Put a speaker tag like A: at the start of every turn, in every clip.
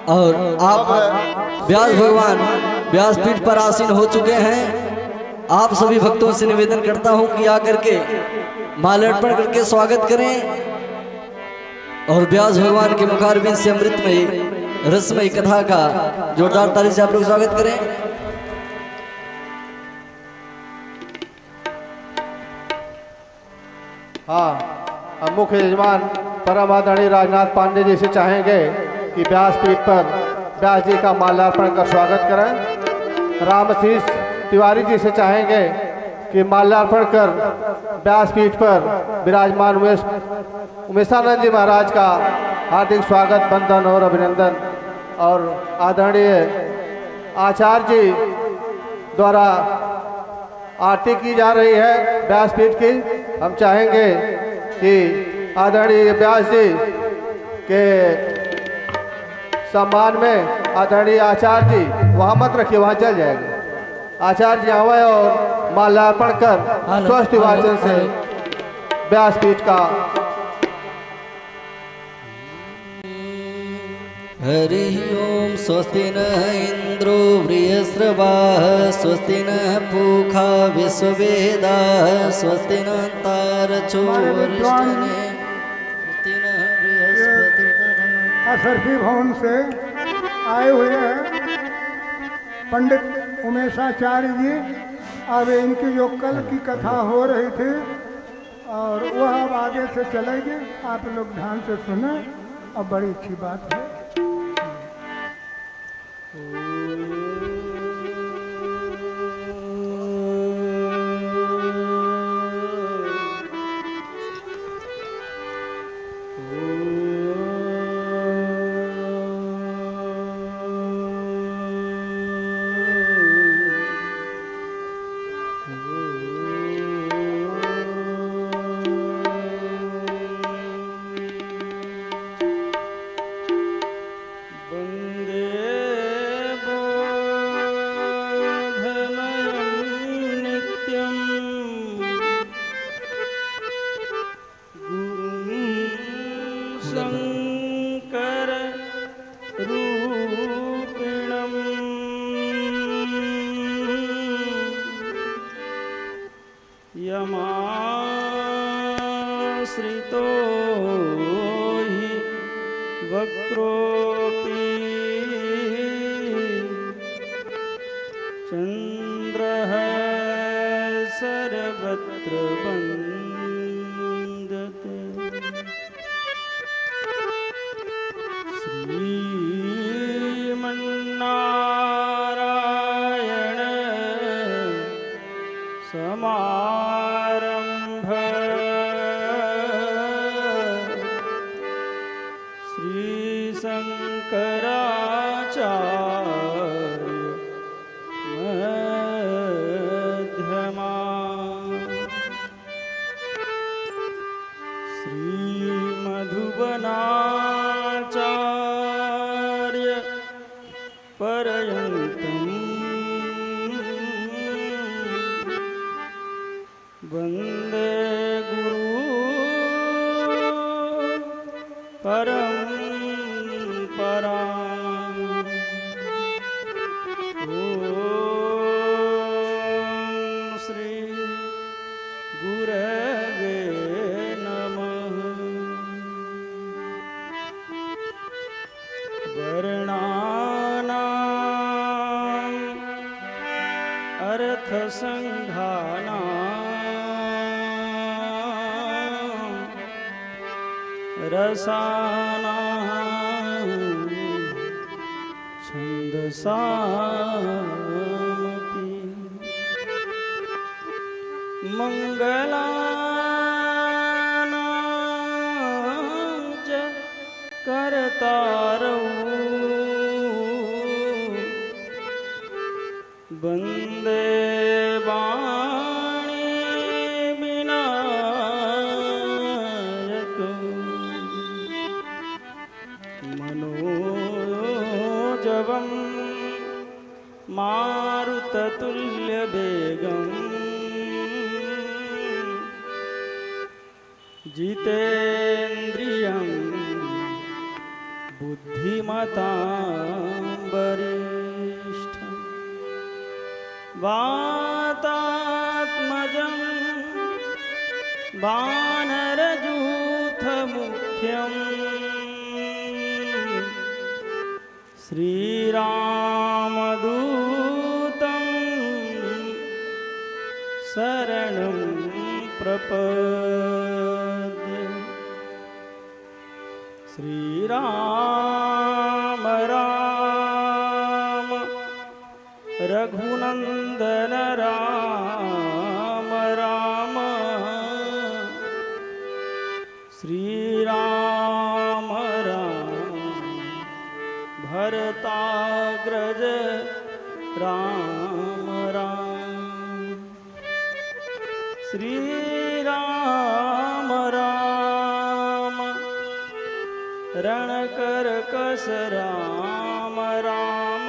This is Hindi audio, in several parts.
A: और आप व्यास भगवान व्यासपीठ पर आसीन हो चुके हैं। आप सभी भक्तों से निवेदन करता हूं कि आकर के माल्यार्पण करके स्वागत करें और व्यास भगवान के मुखारबिंद से अमृतमयी रसमयी कथा का जोरदार ताली से आप लोग स्वागत करें।
B: हाँ, मुख्य यजमान परम आदरणीय राजनाथ पांडे जी से चाहेंगे कि व्यासपीठ पर व्यास जी का माल्यार्पण कर स्वागत करें। रामशीष तिवारी जी से चाहेंगे कि माल्यार्पण कर व्यासपीठ पर विराजमान उमेशानंद जी महाराज का हार्दिक स्वागत, वंदन और अभिनंदन। और आदरणीय आचार्य जी द्वारा आरती की जा रही है व्यासपीठ की। हम चाहेंगे कि आदरणीय व्यास जी के सम्मान में आदरणीय आचार्य जी, वहाँ मत रखिए, वहाँ चल जाएंगे, आचार्य जी आवे और माल्यार्पण कर स्वस्थ वाचन से व्यासपीठ का।
A: हरि ओम। स्वस्ति न इंद्रो बृहस्रवाः स्वस्ति न पूषा विश्ववेदाः स्वस्ति न तारचो वरिष्ठने स्वस्ति न बृहस्पतिर्दधातु।
C: असरफी भवन से आए हुए हैं पंडित उमेशाचार्य जी। अब इनकी जो कल की कथा हो रही थी और वह अब आगे से चलेगी, आप लोग ध्यान से सुने। अब बड़ी अच्छी बात है।
D: यमाश्रितो हि वक्रोऽपि चन्द्रः सर्वत्र वन्दते। श्रीमन्नारायण समारंभ श्री शंकराचार्य मध्यमा श्री मधुबनाचार्य पर्यन्तम् वंदे गुरु परंपरा। ओम श्री गुरवे नमः। वर्णानाम् अर्थसंघानाम् रसानां छन्दसामपि मंगलानां च कर्तारौ वन्दे वाणी विनायकं मनोजवं मारुततुल्यवेगम् जितेन्द्रियं बुद्धिमतां धीमतां वरिष्ठं वातात्मजं वानरयूथमुख्यम् श्रीरामदूतं शरणं प्रपद्ये। श्रीराम राम रघुनंदन राम राम श्रीराम राम भरताग्रज राम राम श्रीराम राम रणकरकस राम राम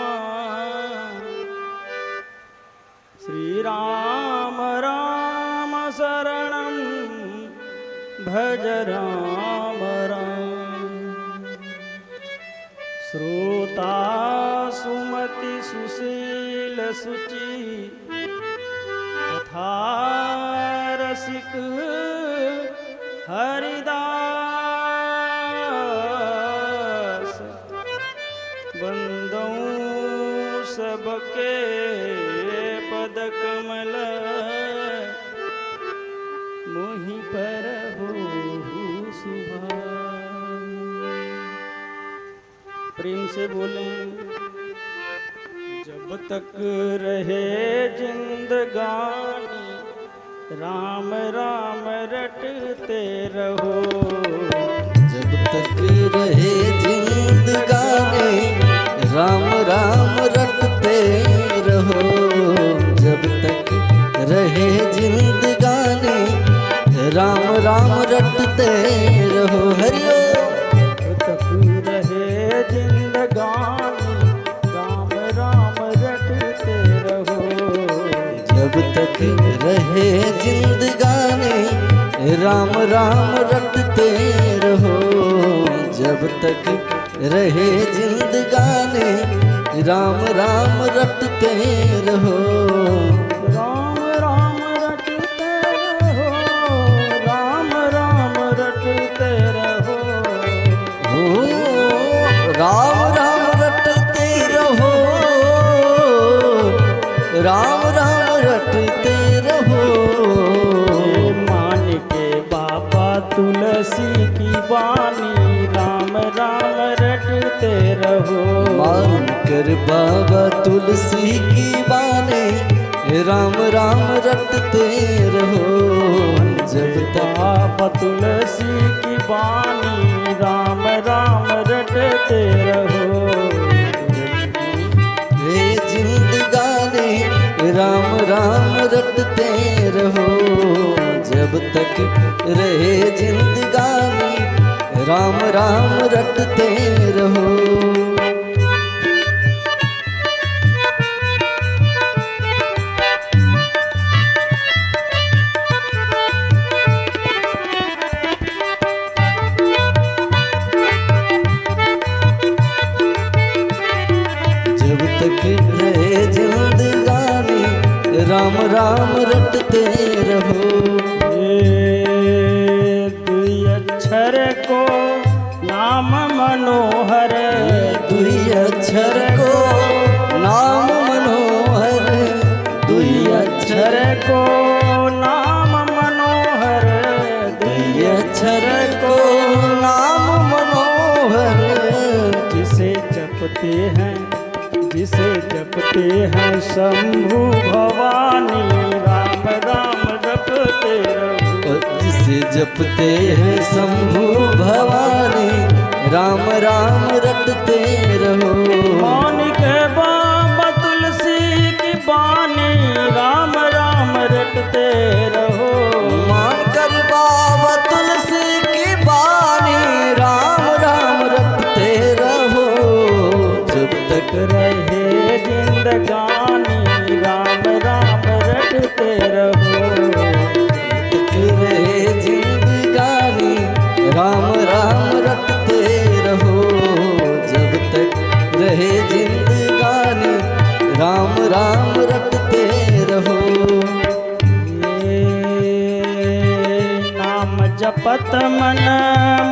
D: श्रीराम राम शरणं भज राम राम श्रोता सुमति सुशील सुचि तथा रसिक हरिदास बंदों सबके पद कमल मोहि पर हो सुभान। प्रेम से बोलें। जब तक रहे जिंदगानी राम राम रटते रहो।
A: जब तक रहे जिंदगानी राम राम रटते रहो। जब तक रहे जिंदगानी राम राम रटते रहो। हरिओ।
D: जब तक रहे जिंदगानी राम राम रटते रहो।
A: जब तक रहे जिंदगानी राम राम रटते रहो। जब तक रहे जिंदगानी राम राम रटते रहो।
D: राम राम रटते रहो। राम राम रटते रहो।
A: हो राम राम रटते रहो। राम राम रटते रहो।
D: मान के बाबा तुलसी की बानी राम राम रटते रहो।
A: मान कर बाबा तुलसी की बानी राम राम रटते रहो। जब तक
D: बाबा तुलसी की बानी राम राम रटते रहो।
A: रे जिंदगानी राम राम रटते रहो। जब तक रहे जिंदगानी राम राम रटते रहो। जब तक रहे जिंदगानी राम राम रटते रहो।
D: दुई अक्षर को नाम मनोहर।
A: दुई अक्षर को नाम मनोहर। दुई अक्षर
D: को नाम मनोहर।
A: दुई अक्षर को नाम मनोहर।
D: जिसे जपते हैं शंभु भवानी राम राम जपते रहो।
A: जिसे जपते हैं शंभु भवानी राम राम रटते रहो।
D: मान के बाबा तुलसी की बानी राम राम रटते रहो।
A: मान कर बाबा तुलसी की बानी राम राम रटते रहो। जब तक
D: रहे जिंदगानी राम राम रटते रहो।
A: तक रहे जिंदगानी राम राम रटते रहो। रहे जिंदगानी राम राम रटते रहो।
D: नाम जपत मन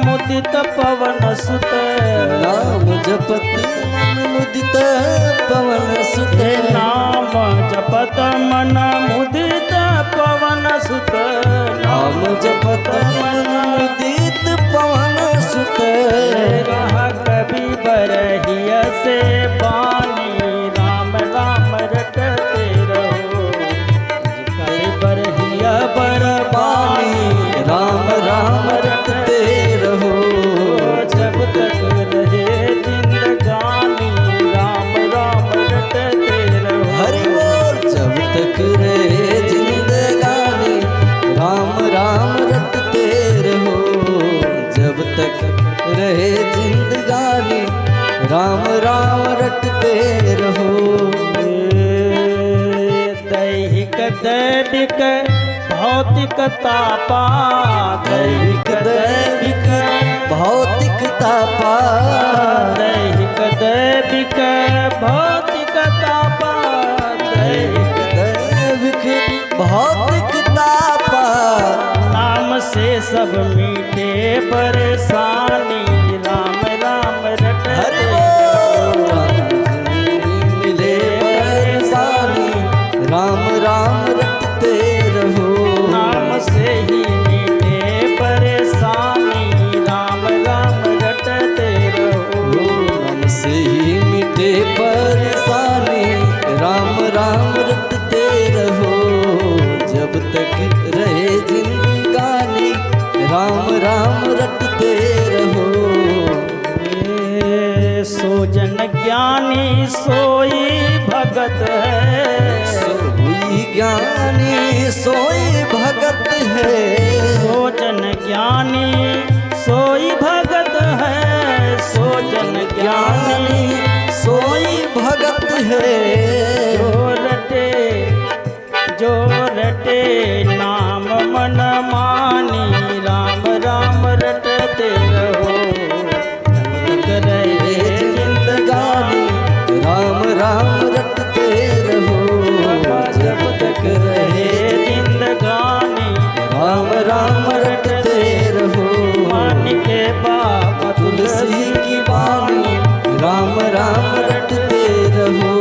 D: मुदित पवन सुत,
A: नाम जपत मन मुदित पवन सुत,
D: नाम जपत मन मुदित पवन सुत,
A: नाम जपत मन मुदित पवन सुत।
D: रहा कभी बरहिय से बानी राम राम रटते रहो। कभी बरहिय बरबानी
A: राम राम रटते रहो।
D: जब तक रहे जिंदगानी राम राम रटते रहो।
A: हरि बोल। जब तक रहे जिंदगानी राम राम रटते रहो। जब तक रहे जिंदगानी राम राम रटते रहो।
D: दैहिक दैविक भौतिक तापा,
A: दैविक दैविक भौतिक तापा,
D: दैहिक दैविक भौतिक तापा,
A: दैविक दैविक भौतिक तापा।
D: नाम से सब मीठे परेशानी राम राम रटते
A: हरि
D: रहो।
A: बोल। राम मिले परेशानी राम राम रटते रहो।
D: नाम से ही मीठे परेशानी राम राम रटते रहो।
A: नाम से ही मिटे परेशानी राम राम रटते रहो। जब तक रहे जिंदगानी राम राम रटते रहो।
D: सो जन ज्ञानी सोई भगत है,
A: सोई ज्ञानी सोई भगत है।
D: सो जन ज्ञानी सोई भगत है, सो जन ज्ञानी
A: सोई भगत है।
D: जो रटे नाम मन मानी राम राम रटते रहो। तब तक रहे
A: जिंदगानी राम राम रटते रहो। जब तक रहे
D: जिंदगानी
A: राम राम रटते रहो।
D: मान के बाबा
A: तुलसी की बानी राम राम रटते रहो।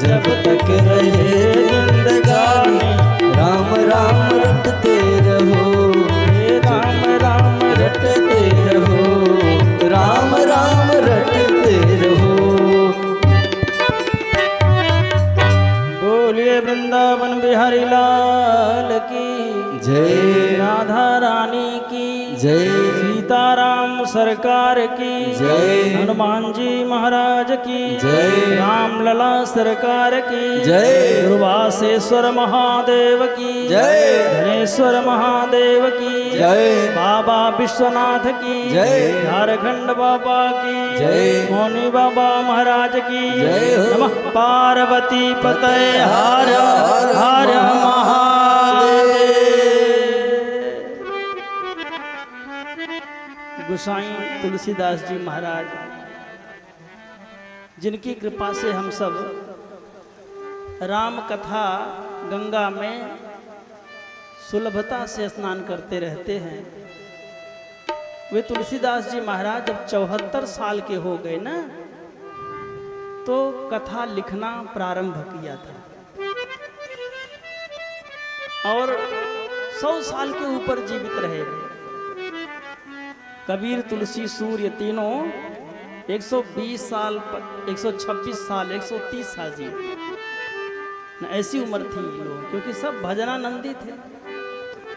A: जब तक रहे जिंदगानी राम राम रटते रहो।
D: राम राम
A: रटते रहो। राम राम रटते रहो।
D: बोलिए वृंदावन बिहारी लाल की
A: जय।
D: राधा रानी की
A: जय।
D: सीताराम सरकार की
A: जय।
D: हनुमान जी महाराज की
A: जय।
D: राम लला सरकार की
A: जय।
D: दुर्वासेश्वर महादेव की
A: जय।
D: धनेश्वर महादेव की
A: जय।
D: बाबा विश्वनाथ की
A: जय।
D: झारखंड बाबा की
A: जय।
D: मौनी बाबा महाराज की
A: जय हो।
D: नमः पार्वती पतये हर हर महादेव। गोसाई तुलसीदास जी महाराज जिनकी कृपा से हम सब राम कथा गंगा में सुलभता से स्नान करते रहते हैं। वे तुलसीदास जी महाराज जब 74 साल के हो गए ना, तो कथा लिखना प्रारंभ किया था और 100 साल के ऊपर जीवित रहे। कबीर तुलसी सूर्य तीनों 120 साल 126 साल 130 साल जिए न। ऐसी उम्र थी लोग, क्योंकि सब भजनानंदी थे।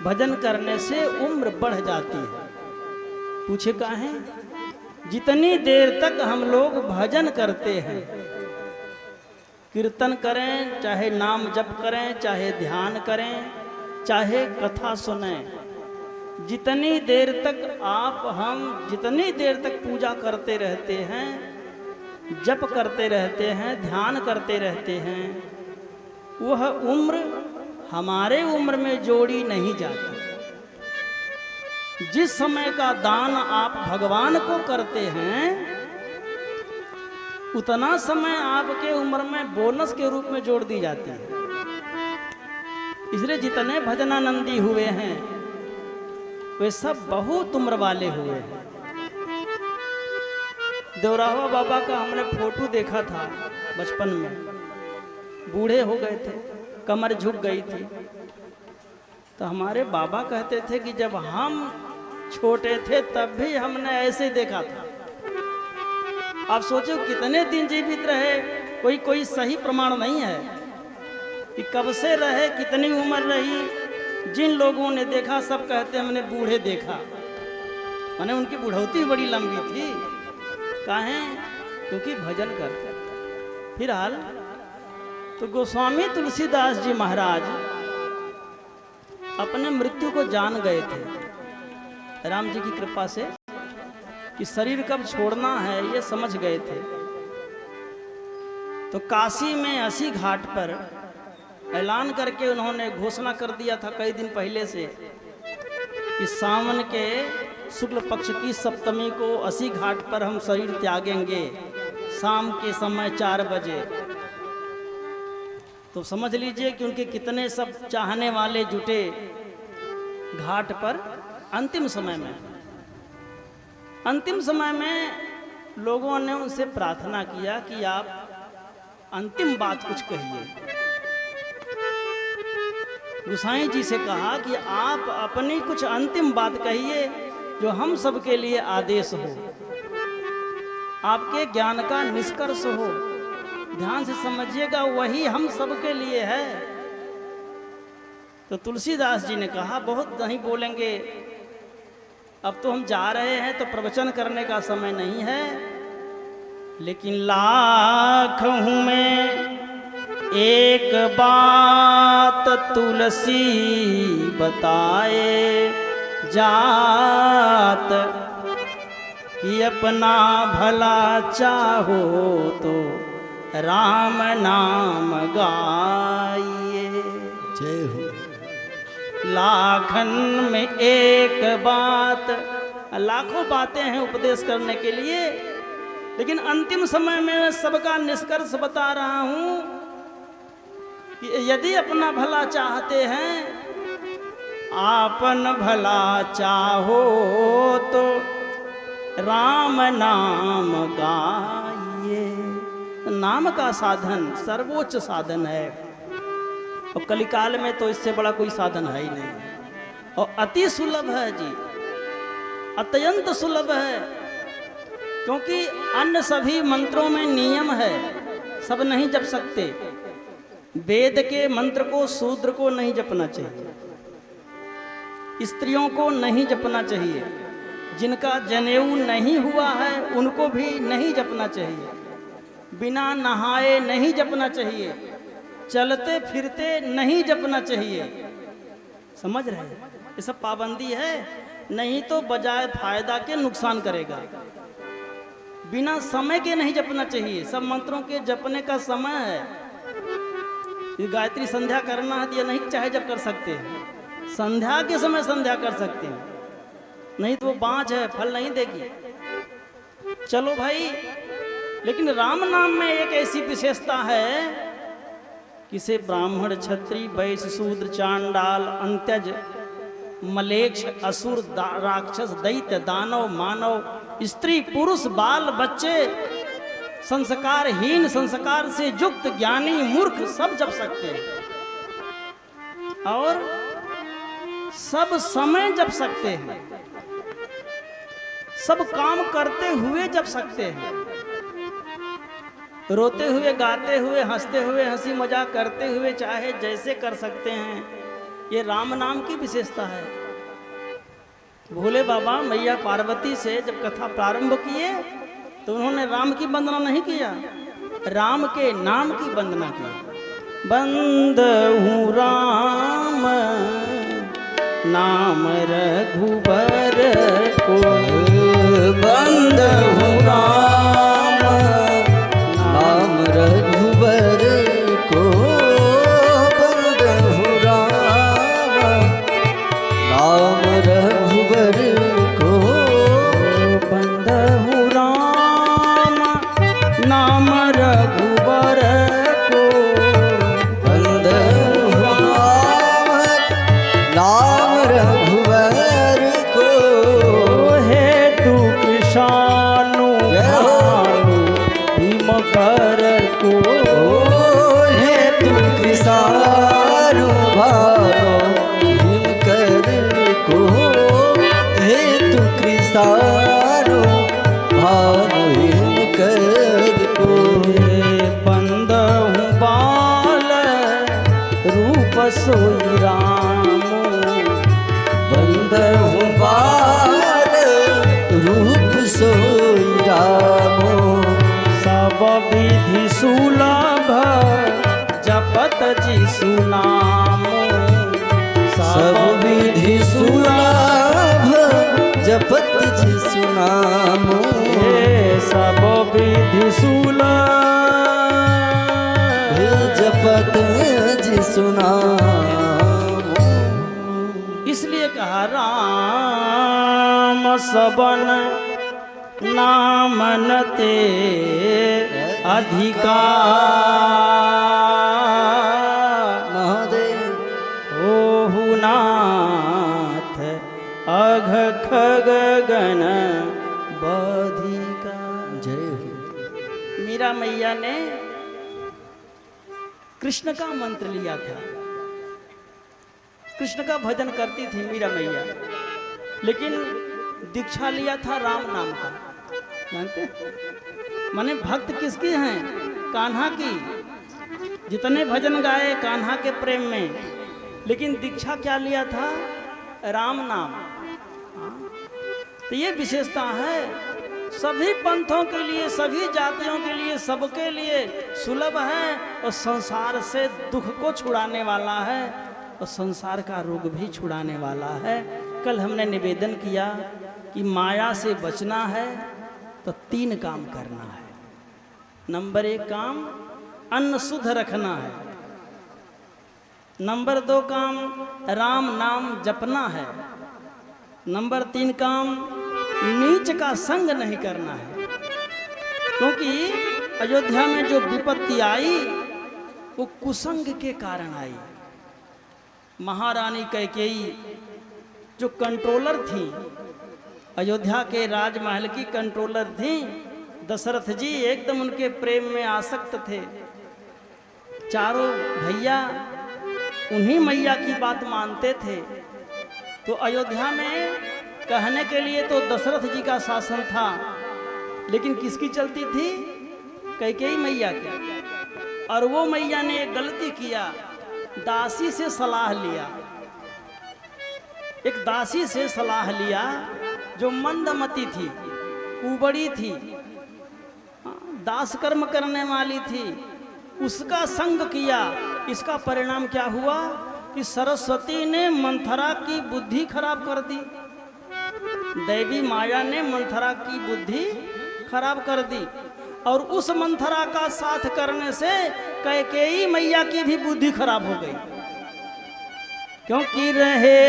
D: भजन करने से उम्र बढ़ जाती है। पूछे काहे? जितनी देर तक हम लोग भजन करते हैं, कीर्तन करें, चाहे नाम जप करें, चाहे ध्यान करें, चाहे कथा सुने, जितनी देर तक जितनी देर तक पूजा करते रहते हैं, जप करते रहते हैं, ध्यान करते रहते हैं, वह उम्र हमारे उम्र में जोड़ी नहीं जाती। जिस समय का दान आप भगवान को करते हैं, उतना समय आपके उम्र में बोनस के रूप में जोड़ दी जाती है। इसलिए जितने भजनानंदी हुए हैं वे सब बहुत उम्र वाले हुए हैं। देवरावा बाबा का हमने फोटो देखा था बचपन में, बूढ़े हो गए थे, कमर झुक गई थी। तो हमारे बाबा कहते थे कि जब हम छोटे थे तब भी हमने ऐसे देखा था। आप सोचो कितने दिन जीवित रहे, कोई सही प्रमाण नहीं है कि कब से रहे, कितनी उम्र रही। जिन लोगों ने देखा सब कहते हमने बूढ़े देखा, माने उनकी बुढ़ौती बड़ी लंबी थी। काहे? क्योंकि भजन करते। फिलहाल तो गोस्वामी तुलसीदास जी महाराज अपने मृत्यु को जान गए थे राम जी की कृपा से, कि शरीर कब छोड़ना है ये समझ गए थे। तो काशी में 80 घाट पर ऐलान करके उन्होंने घोषणा कर दिया था कई दिन पहले से कि सावन के शुक्ल पक्ष की सप्तमी को 80 घाट पर हम शरीर त्यागेंगे शाम के समय 4 बजे। तो समझ लीजिए कि उनके कितने सब चाहने वाले जुटे घाट पर। अंतिम समय में लोगों ने उनसे प्रार्थना किया कि आप अंतिम बात कुछ कहिए। गोसाई जी से कहा कि आप अपनी कुछ अंतिम बात कहिए जो हम सबके लिए आदेश हो, आपके ज्ञान का निष्कर्ष हो। ध्यान से समझिएगा, वही हम सबके लिए है। तो तुलसीदास जी ने कहा बहुत नहीं बोलेंगे, अब तो हम जा रहे हैं तो प्रवचन करने का समय नहीं है, लेकिन लाख हूं मैं एक बात तुलसी बताए जात, कि अपना भला चाहो तो राम नाम गाइए।
A: जय हो।
D: लाखन में एक बात, लाखों बातें हैं उपदेश करने के लिए, लेकिन अंतिम समय में मैं सबका निष्कर्ष बता रहा हूं कि यदि अपना भला चाहते हैं, आपन भला चाहो तो राम नाम गाइए। नाम का साधन सर्वोच्च साधन है, और कलिकाल में तो इससे बड़ा कोई साधन है ही नहीं, और अति सुलभ है जी, अत्यंत सुलभ है। क्योंकि अन्य सभी मंत्रों में नियम है, सब नहीं जप सकते। वेद के मंत्र को शूद्र को नहीं जपना चाहिए, स्त्रियों को नहीं जपना चाहिए, जिनका जनेऊ नहीं हुआ है उनको भी नहीं जपना चाहिए, बिना नहाए नहीं जपना चाहिए, चलते फिरते नहीं जपना चाहिए। समझ रहे हैं? ये सब पाबंदी है, नहीं तो बजाय फायदा के नुकसान करेगा। बिना समय के नहीं जपना चाहिए, सब मंत्रों के जपने का समय है। ये गायत्री संध्या करना है या नहीं चाहे जब कर सकते हैं, संध्या के समय संध्या कर सकते हैं, नहीं तो वो बाँझ है, फल नहीं देगी। चलो भाई, लेकिन राम नाम में एक ऐसी विशेषता है कि से ब्राह्मण क्षत्रिय वैश्य शूद्र चांडाल अंत्यज मलेच्छ असुर राक्षस दैत्य दानव मानव स्त्री पुरुष बाल बच्चे संस्कारहीन संस्कार से युक्त ज्ञानी मूर्ख सब जप सकते हैं, और सब समय जप सकते हैं, सब काम करते हुए जप सकते हैं, रोते हुए गाते हुए हंसते हुए हंसी मजाक करते हुए चाहे जैसे कर सकते हैं। ये राम नाम की विशेषता है। भोले बाबा मैया पार्वती से जब कथा प्रारंभ किए तो उन्होंने राम की वंदना नहीं किया, राम के नाम की वंदना की। बंदहु राम नाम रघुबर को,
A: बंदहु राम नाम रघुबर को, बंदहु राम नाम रघुबर को,
D: बंदहु राम नाम नाम रघुबर को,
A: बंद नाम रघुवर को,
D: हेतु कृषानु भानु भीम कर को,
A: हेतु कृषानु भानु भीम कर को, हेतु कृषानु भानु भीम कर को।
D: बंदहु बाल रूप सोई राम,
A: बंदहु बाल रूप सोई राम,
D: सब विधि सुलभ जपत जिसु नाम,
A: सब विधि सुलभ जपत जिसु नाम,
D: हे सब विधि सुलभ
A: जपत जिसु नाम।
D: इसलिए कहा राम सबन नाम न ते अधिकार,
A: महादेव
D: ओहु नाथ अघ खग गण बधिका।
A: जय हो।
D: मीरा मैया ने कृष्ण का मंत्र लिया था, कृष्ण का भजन करती थी मीरा मैया, लेकिन दीक्षा लिया था राम नाम का। जानते माने भक्त किसकी हैं? कान्हा की। जितने भजन गाए कान्हा के प्रेम में, लेकिन दीक्षा क्या लिया था? राम नाम। तो ये विशेषता है, सभी पंथों के लिए, सभी जातियों के लिए, सबके लिए सुलभ है और संसार से दुख को छुड़ाने वाला है और संसार का रोग भी छुड़ाने वाला है। कल हमने निवेदन किया कि माया से बचना है तो 3 काम करना है। नंबर 1 काम अन्न शुद्ध रखना है। नंबर 2 काम राम नाम जपना है। नंबर 3 काम नीच का संग नहीं करना है। क्योंकि अयोध्या में जो विपत्ति आई वो कुसंग के कारण आई। महारानी कैकेयी जो कंट्रोलर थी, अयोध्या के राजमहल की कंट्रोलर थी, दशरथ जी एकदम उनके प्रेम में आसक्त थे। चारों भैया उन्हीं मैया की बात मानते थे। तो अयोध्या में कहने के लिए तो दशरथ जी का शासन था, लेकिन किसकी चलती थी? कैकेयी मैया की। और वो मैया ने एक गलती किया, दासी से सलाह लिया। एक दासी से सलाह लिया जो मंदमती थी, उबड़ी थी, दास कर्म करने वाली थी, उसका संग किया। इसका परिणाम क्या हुआ कि सरस्वती ने मंथरा की बुद्धि खराब कर दी। दैवी माया ने मंथरा की बुद्धि खराब कर दी और उस मंथरा का साथ करने से कैकेयी मैया की भी बुद्धि खराब हो गई। क्योंकि रहे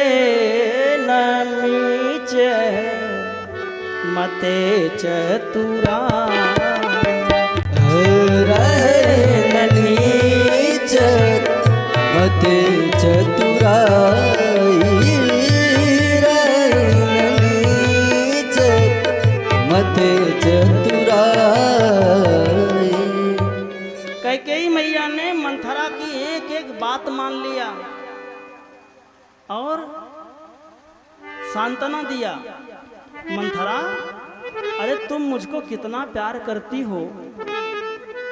D: नमीच मते चतुरा,
A: रहे नीच मते चतुराई, रहे नीच मते चतुराई।
D: कैकेयी मैया ने मंथरा की एक एक बात मान लिया और सांत्वना दिया। मंथरा, अरे तुम मुझको कितना प्यार करती हो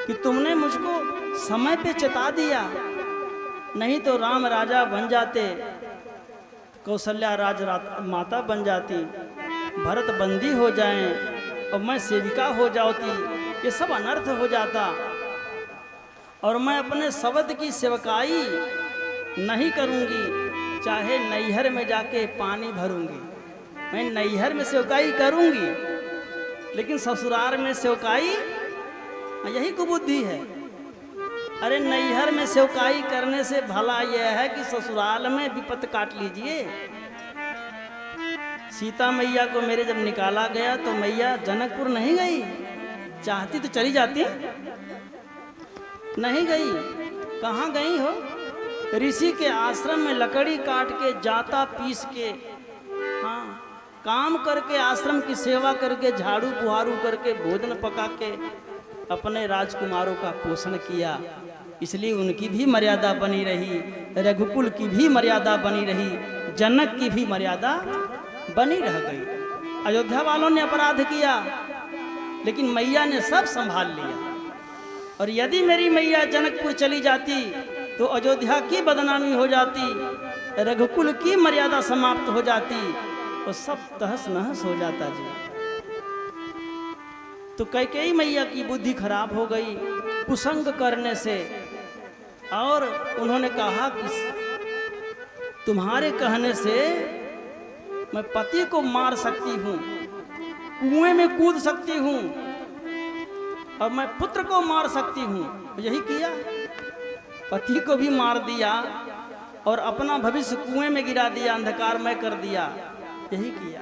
D: कि तुमने मुझको समय पे चेता दिया, नहीं तो राम राजा बन जाते, कौशल्या माता बन जाती, भरत बंदी हो जाएं और मैं सेविका हो जाती, ये सब अनर्थ हो जाता। और मैं अपने शब्द की सेवकाई नहीं करूंगी, चाहे नैहर में जाके पानी भरूंगी। मैं नैहर में सेवकाई करूंगी, लेकिन ससुराल में सेवकाई, यही कुबुद्धि है। अरे नैहर में सेवकाई करने से भला यह है कि ससुराल में विपत काट लीजिए। सीता मैया को मेरे जब निकाला गया तो मैया जनकपुर नहीं गई, चाहती तो चली जाती, नहीं गई। कहाँ गई हो? ऋषि के आश्रम में लकड़ी काट के, जाता पीस के, हाँ, काम करके, आश्रम की सेवा करके, झाड़ू बुहारू करके, भोजन पका के अपने राजकुमारों का पोषण किया। इसलिए उनकी भी मर्यादा बनी रही, रघुकुल की भी मर्यादा बनी रही, जनक की भी मर्यादा बनी रह गई। अयोध्या वालों ने अपराध किया, लेकिन मैया ने सब संभाल लिया। और यदि मेरी मैया जनकपुर चली जाती तो अयोध्या की बदनामी हो जाती, रघुकुल की मर्यादा समाप्त हो जाती, तो सब तहस नहस हो जाता जी। तो कैकेयी मैया की बुद्धि खराब हो गई कुसंग करने से, और उन्होंने कहा कि तुम्हारे कहने से मैं पति को मार सकती हूँ, कुएं में कूद सकती हूँ, और मैं पुत्र को मार सकती हूँ। यही किया, पति को भी मार दिया और अपना भविष्य कुएं में गिरा दिया, अंधकारमय कर दिया। यही किया।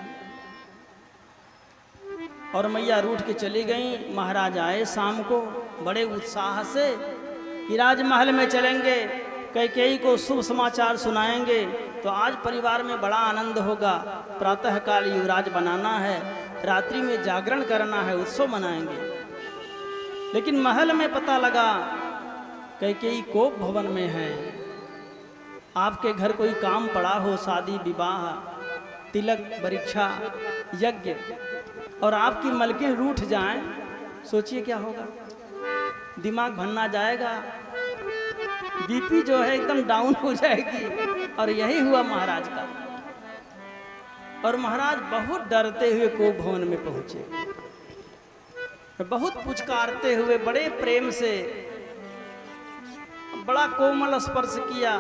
D: और मैया रूठ के चली गई। महाराज आए शाम को बड़े उत्साह से कि राजमहल में चलेंगे, कैकेयी को शुभ समाचार सुनाएंगे, तो आज परिवार में बड़ा आनंद होगा। प्रातःकाल युवराज बनाना है, रात्रि में जागरण करना है, उत्सव मनाएंगे। लेकिन महल में पता लगा कैकेयी कोप भवन में है। आपके घर कोई काम पड़ा हो, शादी विवाह, तिलक परीक्षा, यज्ञ, और आपकी मलकिन रूठ जाए, सोचिए क्या होगा। दिमाग भन्ना जाएगा, बीपी जो है एकदम डाउन हो जाएगी। और यही हुआ महाराज का। और महाराज बहुत डरते हुए कोप भवन में पहुंचे, बहुत पुचकारते हुए बड़े प्रेम से बड़ा कोमल स्पर्श किया।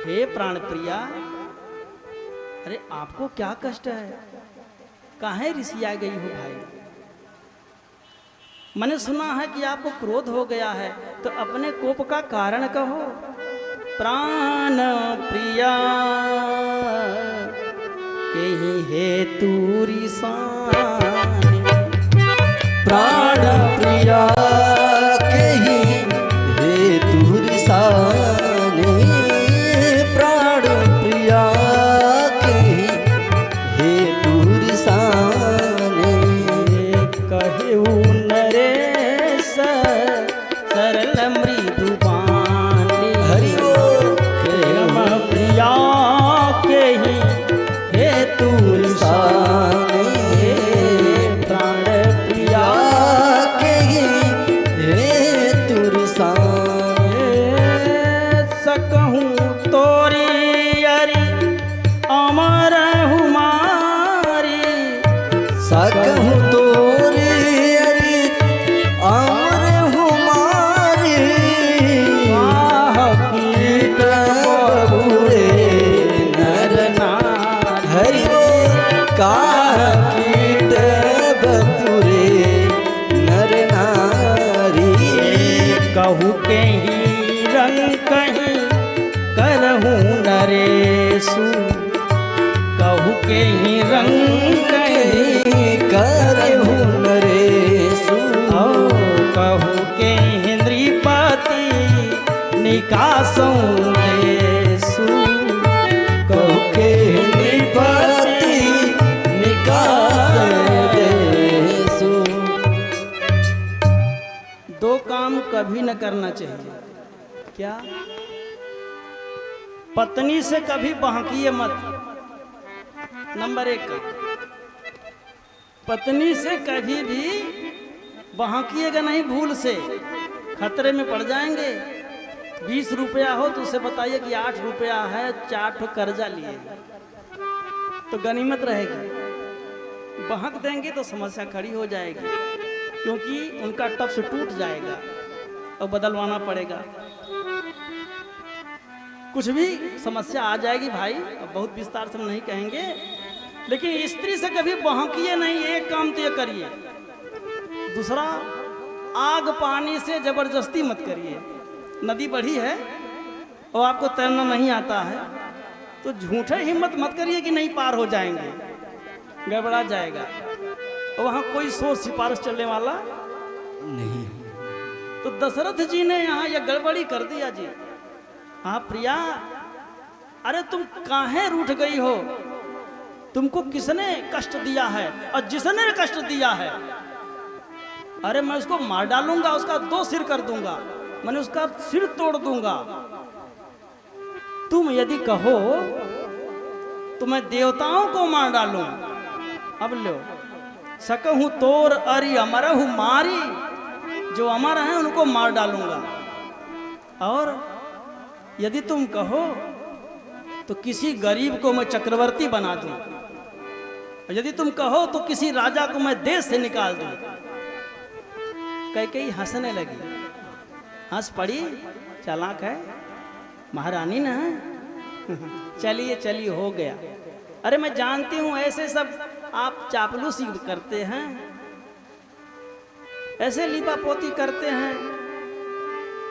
D: हे प्राण प्रिया, अरे आपको क्या कष्ट है, काहे रिसिया गई हो भाई? मैंने सुना है कि आपको क्रोध हो गया है, तो अपने कोप का कारण कहो। प्राण प्रिया कहीं हेतु रिसानी,
A: प्राण प्रिया कहीं हेतु रिसानी, प्राण प्रिया कहीं हेतु रिसानी।
D: कहू नरेश सरल मृदु बानी,
A: हरि बोल।
D: प्रेम प्रिया कहीं हेतु रिसानी, प्राण प्रिया
A: हेतु रिसानी।
D: सकहूँ तोरी अरि अमर हुमारी,
A: सकहूँ तोरी अरि अमर हुमारी,
D: वाह कीट
A: पूरे नर
D: नारी।
A: हरि बोल। काह कीट बपुरे नर नारी,
D: कहू कहीं रंग कहीं करहूँ नरेशु, कहू कहीं रंग कहीं
A: करहूँ नरेशु,
D: कहू कहीं नृपति निकासों देशु,
A: कहू के निपति निकास देशु।
D: दो काम कभी न करना चाहिए। क्या? पत्नी से कभी बहकिए मत। नंबर 1 का, पत्नी से कभी भी बहकिएगा नहीं, भूल से खतरे में पड़ जाएंगे। 20 रुपया हो तो उसे बताइए कि 8 रुपया है, 4 ठो कर्जा लिए, तो गनीमत रहेगी। बहक देंगे तो समस्या खड़ी हो जाएगी, क्योंकि उनका टप्स टूट जाएगा और बदलवाना पड़ेगा। कुछ भी समस्या आ जाएगी भाई, अब बहुत विस्तार से हम नहीं कहेंगे, लेकिन स्त्री से कभी बहकिए नहीं। एक काम तो ये करिए। दूसरा, आग पानी से जबरदस्ती मत करिए। नदी बढ़ी है और आपको तैरना नहीं आता है, तो झूठे हिम्मत मत करिए कि नहीं पार हो जाएंगे, गड़बड़ा जाएगा। और वहां कोई सोच सिफारिश चलने वाला।
A: नहीं।
D: तो दशरथ जी ने यहाँ यह गड़बड़ी कर दिया जी। हाँ प्रिया, अरे तुम काहे रूठ गई हो? तुमको किसने कष्ट दिया है? और जिसने कष्ट दिया है, अरे मैं उसको मार डालूंगा, उसका 2 सिर कर दूंगा, मैंने उसका सिर तोड़ दूंगा। तुम यदि कहो तो मैं देवताओं को मार डालूं। अब लो, सकहूं तोर अरि अमरहु मारी, जो अमर हैं उनको मार डालूंगा। और यदि तुम कहो तो किसी गरीब को मैं चक्रवर्ती बना दूं, और यदि तुम कहो तो किसी राजा को मैं देश से निकाल दूं। कैकेयी हंसने लगी, हंस पड़ी, चालाक है महारानी ना। चलिए चलिए हो गया। अरे मैं जानती हूं ऐसे सब आप चापलूसी करते हैं, ऐसे लीपापोती करते हैं,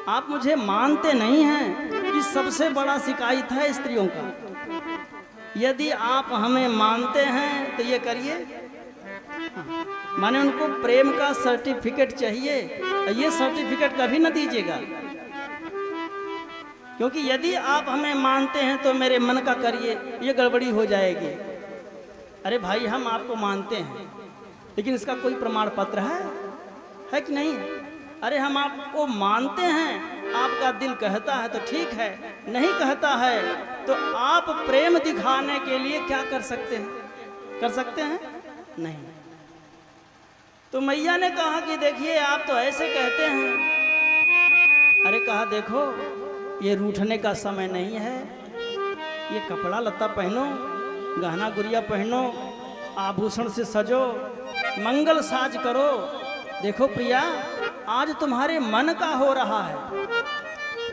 D: आप मुझे मानते नहीं हैं। इस सबसे बड़ा शिकायत है स्त्रियों का। यदि आप हमें मानते हैं तो ये करिए। माने उनको प्रेम का सर्टिफिकेट चाहिए, ये सर्टिफिकेट कभी न दीजिएगा, क्योंकि यदि आप हमें मानते हैं तो मेरे मन का करिए, ये गड़बड़ी हो जाएगी। अरे भाई हम आपको मानते हैं, लेकिन इसका कोई प्रमाण पत्र है कि नहीं? अरे हम आपको मानते हैं, आपका दिल कहता है तो ठीक है, नहीं कहता है तो आप प्रेम दिखाने के लिए क्या कर सकते हैं? कर सकते हैं? नहीं। तो मैया ने कहा कि देखिए आप तो ऐसे कहते हैं। अरे कहा देखो ये रूठने का समय नहीं है, ये कपड़ा लत्ता पहनो, गहना गुड़िया पहनो, आभूषण से सजो, मंगल साज करो। देखो प्रिया, आज तुम्हारे मन का हो रहा है।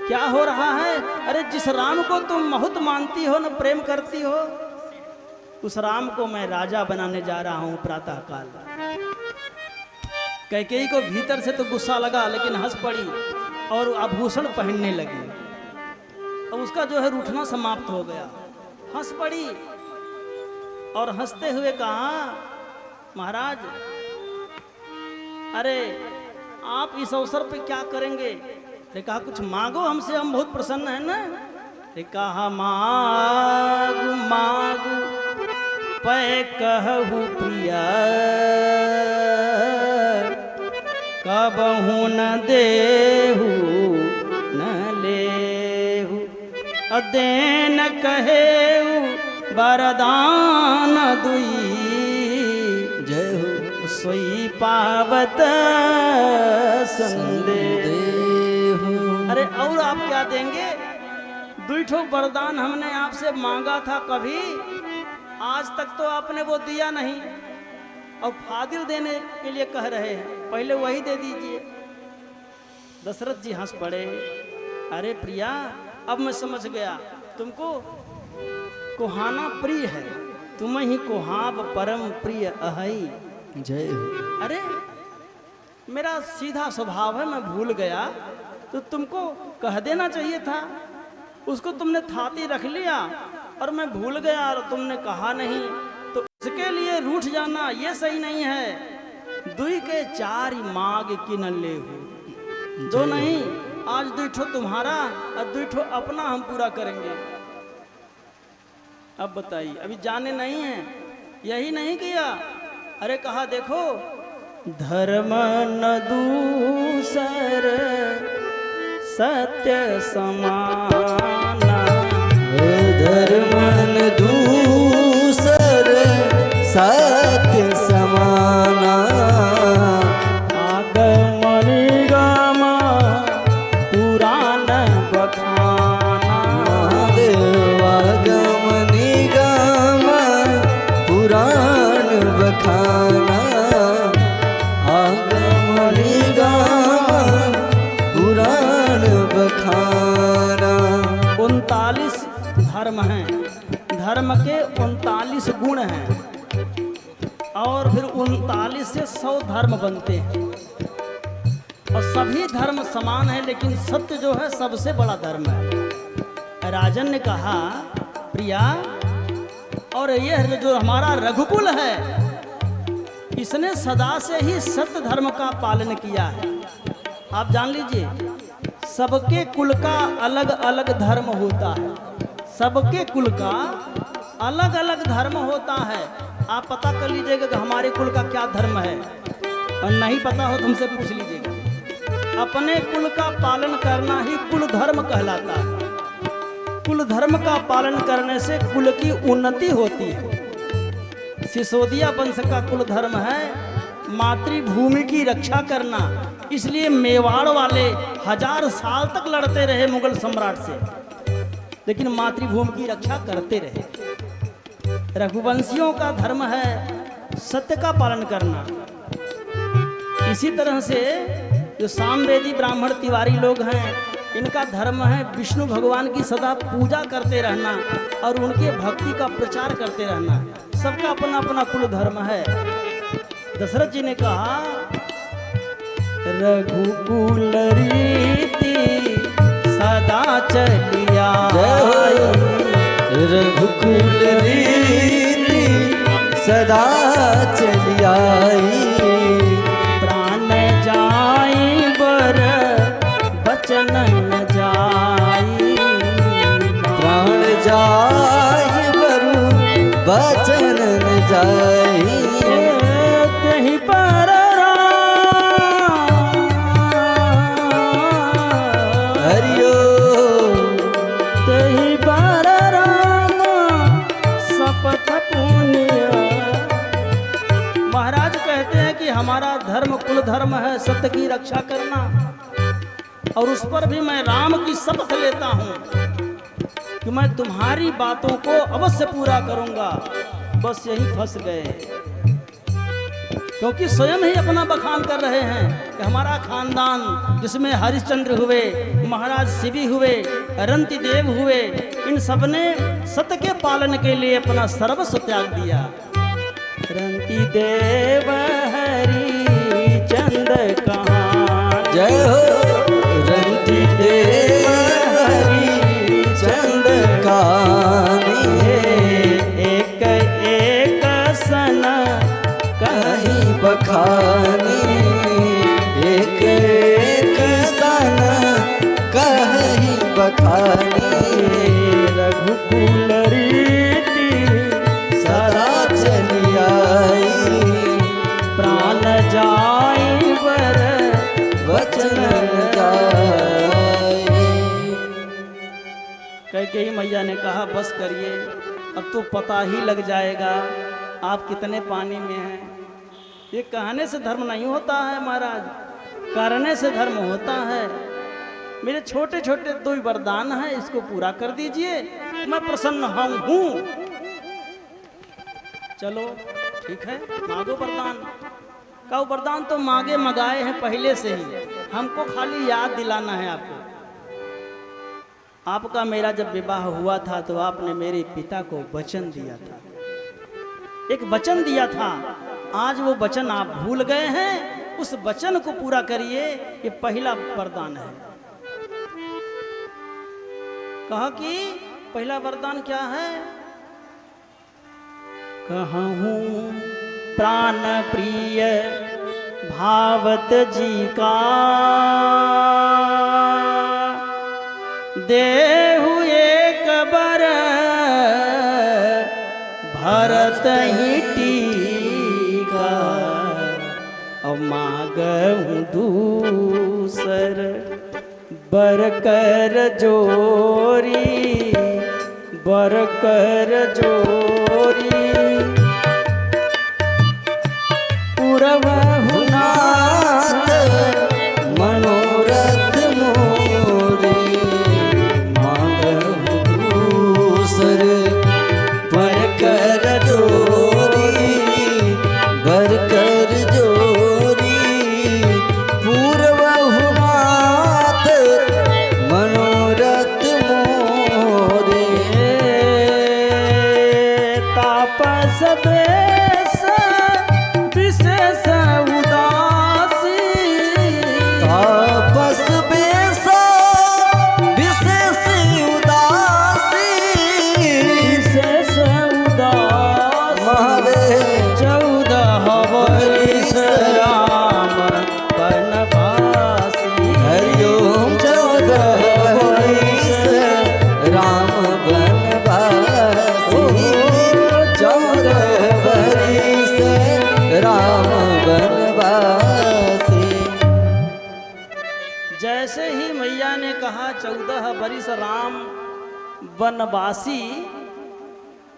D: क्या हो रहा है? अरे जिस राम को तुम बहुत मानती हो, न प्रेम करती हो, उस राम को मैं राजा बनाने जा रहा हूं प्रातः काल। कैकेयी को भीतर से तो गुस्सा लगा, लेकिन हंस पड़ी और आभूषण पहनने लगी। अब उसका जो है रूठना समाप्त हो गया। हंस पड़ी और हंसते हुए कहा, महाराज अरे आप इस अवसर पे क्या करेंगे? अरे कहा कुछ मांगो हमसे, हम बहुत प्रसन्न हैं ना। अरे कहा मागु मागु पै कहु प्रिया, कबहु न देहु न लेहु, अदेन कहेऊ वरदान दुई,
A: जय हो
D: सोई पावत संदेह। अरे और आप क्या देंगे? दुठो वरदान हमने आपसे मांगा था, कभी आज तक तो आपने वो दिया नहीं, और फादिल देने के लिए कह रहे हैं, पहले वही दे दीजिए। दशरथ जी हंस पड़े। अरे प्रिया, अब मैं समझ गया, तुमको कोहाना प्रिय है, तुम्हें ही कोहाब परम प्रिय अहई।
A: जय हो।
D: अरे मेरा सीधा स्वभाव है, मैं भूल गया, तो तुमको कह देना चाहिए था। उसको तुमने थाती रख लिया और मैं भूल गया और तुमने कहा नहीं, तो इसके लिए रूठ जाना ये सही नहीं है। दुई के चार माग की न ले हो, दो नहीं, आज दुठो तुम्हारा और दुठो अपना हम पूरा करेंगे। अब बताइए, अभी जाने नहीं है, यही नहीं किया। अरे कहा देखो, धर्म न दूसर सत्य समाना,
A: धर्म न दूसर सत्य समाना,
D: आगम निगम पुराण बखाना,
A: आगम निगम पुराण बखाना, आगम निगम पुराण बखाना।
D: 39 धर्म हैं, धर्म के 39 गुण हैं, और फिर 39 से 100 धर्म बनते हैं, और सभी धर्म समान है, लेकिन सत्य जो है सबसे बड़ा धर्म है। राजन ने कहा, प्रिया, और यह जो हमारा रघुकुल है, इसने सदा से ही सत्य धर्म का पालन किया है। आप जान लीजिए, सबके कुल का अलग अलग धर्म होता है, सबके कुल का अलग अलग धर्म होता है। आप पता कर लीजिएगा कि हमारे कुल का क्या धर्म है, और नहीं पता हो तुमसे पूछ लीजिएगा। अपने कुल का पालन करना ही कुल धर्म कहलाता है। कुल धर्म का पालन करने से कुल की उन्नति होती है। सिसोदिया वंश का कुल धर्म है मातृभूमि की रक्षा करना, इसलिए मेवाड़ वाले 1000 साल तक लड़ते रहे मुगल सम्राट से, लेकिन मातृभूमि की रक्षा करते रहे। रघुवंशियों का धर्म है सत्य का पालन करना। इसी तरह से जो सामवेदी ब्राह्मण तिवारी लोग हैं, इनका धर्म है विष्णु भगवान की सदा पूजा करते रहना और उनके भक्ति का प्रचार करते रहना। सबका अपना अपना कुल धर्म है। दशरथ जी ने कहा, रघुकुल रीति सदा चलिया,
A: रघुकुल रीति सदा चलिया,
D: प्राण जाई बर बचन न जाई,
A: प्राण जाई बरु बचन न जाई,
D: कहीं पर
A: हरियो
D: कहीं पर राम सपथ पुण्य। महाराज कहते हैं कि हमारा धर्म कुल धर्म है सत्य की रक्षा करना, और उस पर भी मैं राम की शपथ लेता हूँ कि मैं तुम्हारी बातों को अवश्य पूरा करूंगा। बस यही फंस गए, क्योंकि स्वयं ही अपना बखान कर रहे हैं कि हमारा खानदान जिसमें हरिश्चंद्र हुए, महाराज शिवी हुए, रंति देव हुए, इन सब ने सत्य के पालन के लिए अपना सर्वस्व त्याग दिया। रंति देव हरिचंद कहाँ,
A: जय हो रंति देव हरिचंद कहानी,
D: एक एक सन
A: कहीं बखानी, एक एक सन कहीं बखानी,
D: रघुकुल रीति
A: सदा चली आई,
D: प्राण जाई बर
A: वचन जाई।
D: कैकेयी मैया ने कहा, बस करिए, अब तो पता ही लग जाएगा आप कितने पानी में हैं। ये कहने से धर्म नहीं होता है महाराज, करने से धर्म होता है। मेरे छोटे छोटे 2 वरदान हैं, इसको पूरा कर दीजिए, मैं प्रसन्न हूँ। चलो ठीक है, मांगो वरदान। का वरदान तो मांगे मगाए हैं पहले से ही, हमको खाली याद दिलाना है आपको। आपका मेरा जब विवाह हुआ था तो आपने मेरे पिता को वचन दिया था, एक वचन दिया था। आज वो वचन आप भूल गए हैं, उस वचन को पूरा करिए, ये पहला वरदान है। कहा कि पहला वरदान क्या है? कहूँ प्राण प्रिय भावत जी का, देहु एक बर भरत ही टीका, अब मांगहूँ दूसर बर कर जोरी, बर कर जोरी, पुरवहु
A: नाथ मनोरथ मोरे, मांगहु दूसर बर कर जोरी, बर कर जोरी, पूरवहु नाथ मनोरथ मोरे,
D: तापस देश विशेष उदासी, जैसे ही मैया ने कहा 14 बरिस राम वनवासी,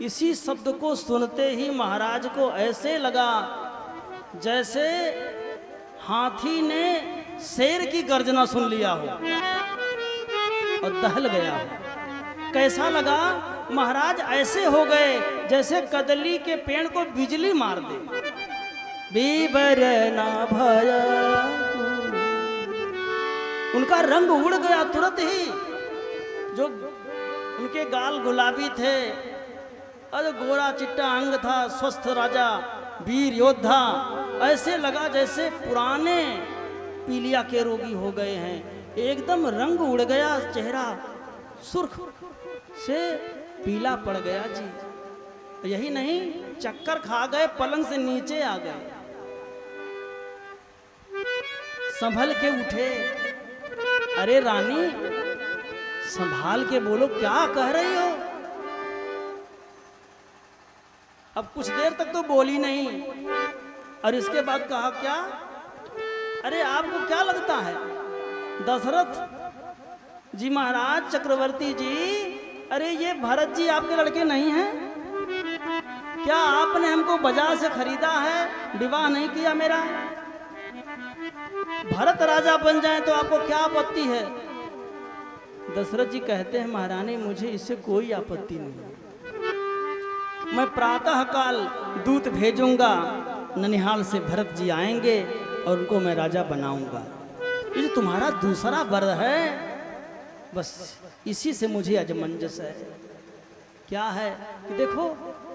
D: इसी शब्द को सुनते ही महाराज को ऐसे लगा जैसे हाथी ने शेर की गर्जना सुन लिया हो और दहल गया हो। कैसा लगा? महाराज ऐसे हो गए जैसे कदली के पेड़ को बिजली मार दे। बीबर ना भया, उनका रंग उड़ गया तुरंत ही। जो उनके गाल गुलाबी थे और गोरा चिट्टा अंग था, स्वस्थ राजा वीर योद्धा, ऐसे लगा जैसे पुराने पीलिया के रोगी हो गए हैं। एकदम रंग उड़ गया, चेहरा सुर्ख से पीला पड़ गया जी। यही नहीं, चक्कर खा गए, पलंग से नीचे आ गए, संभल के उठे। अरे रानी संभाल के बोलो, क्या कह रही हो? अब कुछ देर तक तो बोली नहीं और इसके बाद कहा क्या? अरे आपको क्या लगता है दशरथ जी महाराज, चक्रवर्ती जी, अरे ये भरत जी आपके लड़के नहीं हैं क्या? आपने हमको बाजार से खरीदा है, विवाह नहीं किया मेरा? भरत राजा बन जाए तो आपको क्या आपत्ति है? दशरथ जी कहते हैं महारानी मुझे इससे कोई आपत्ति नहीं, मैं प्रातः काल दूत भेजूंगा, ननिहाल से भरत जी आएंगे और उनको मैं राजा बनाऊंगा। ये जो तुम्हारा दूसरा वर है, बस इसी से मुझे अजमंजस है। क्या है कि देखो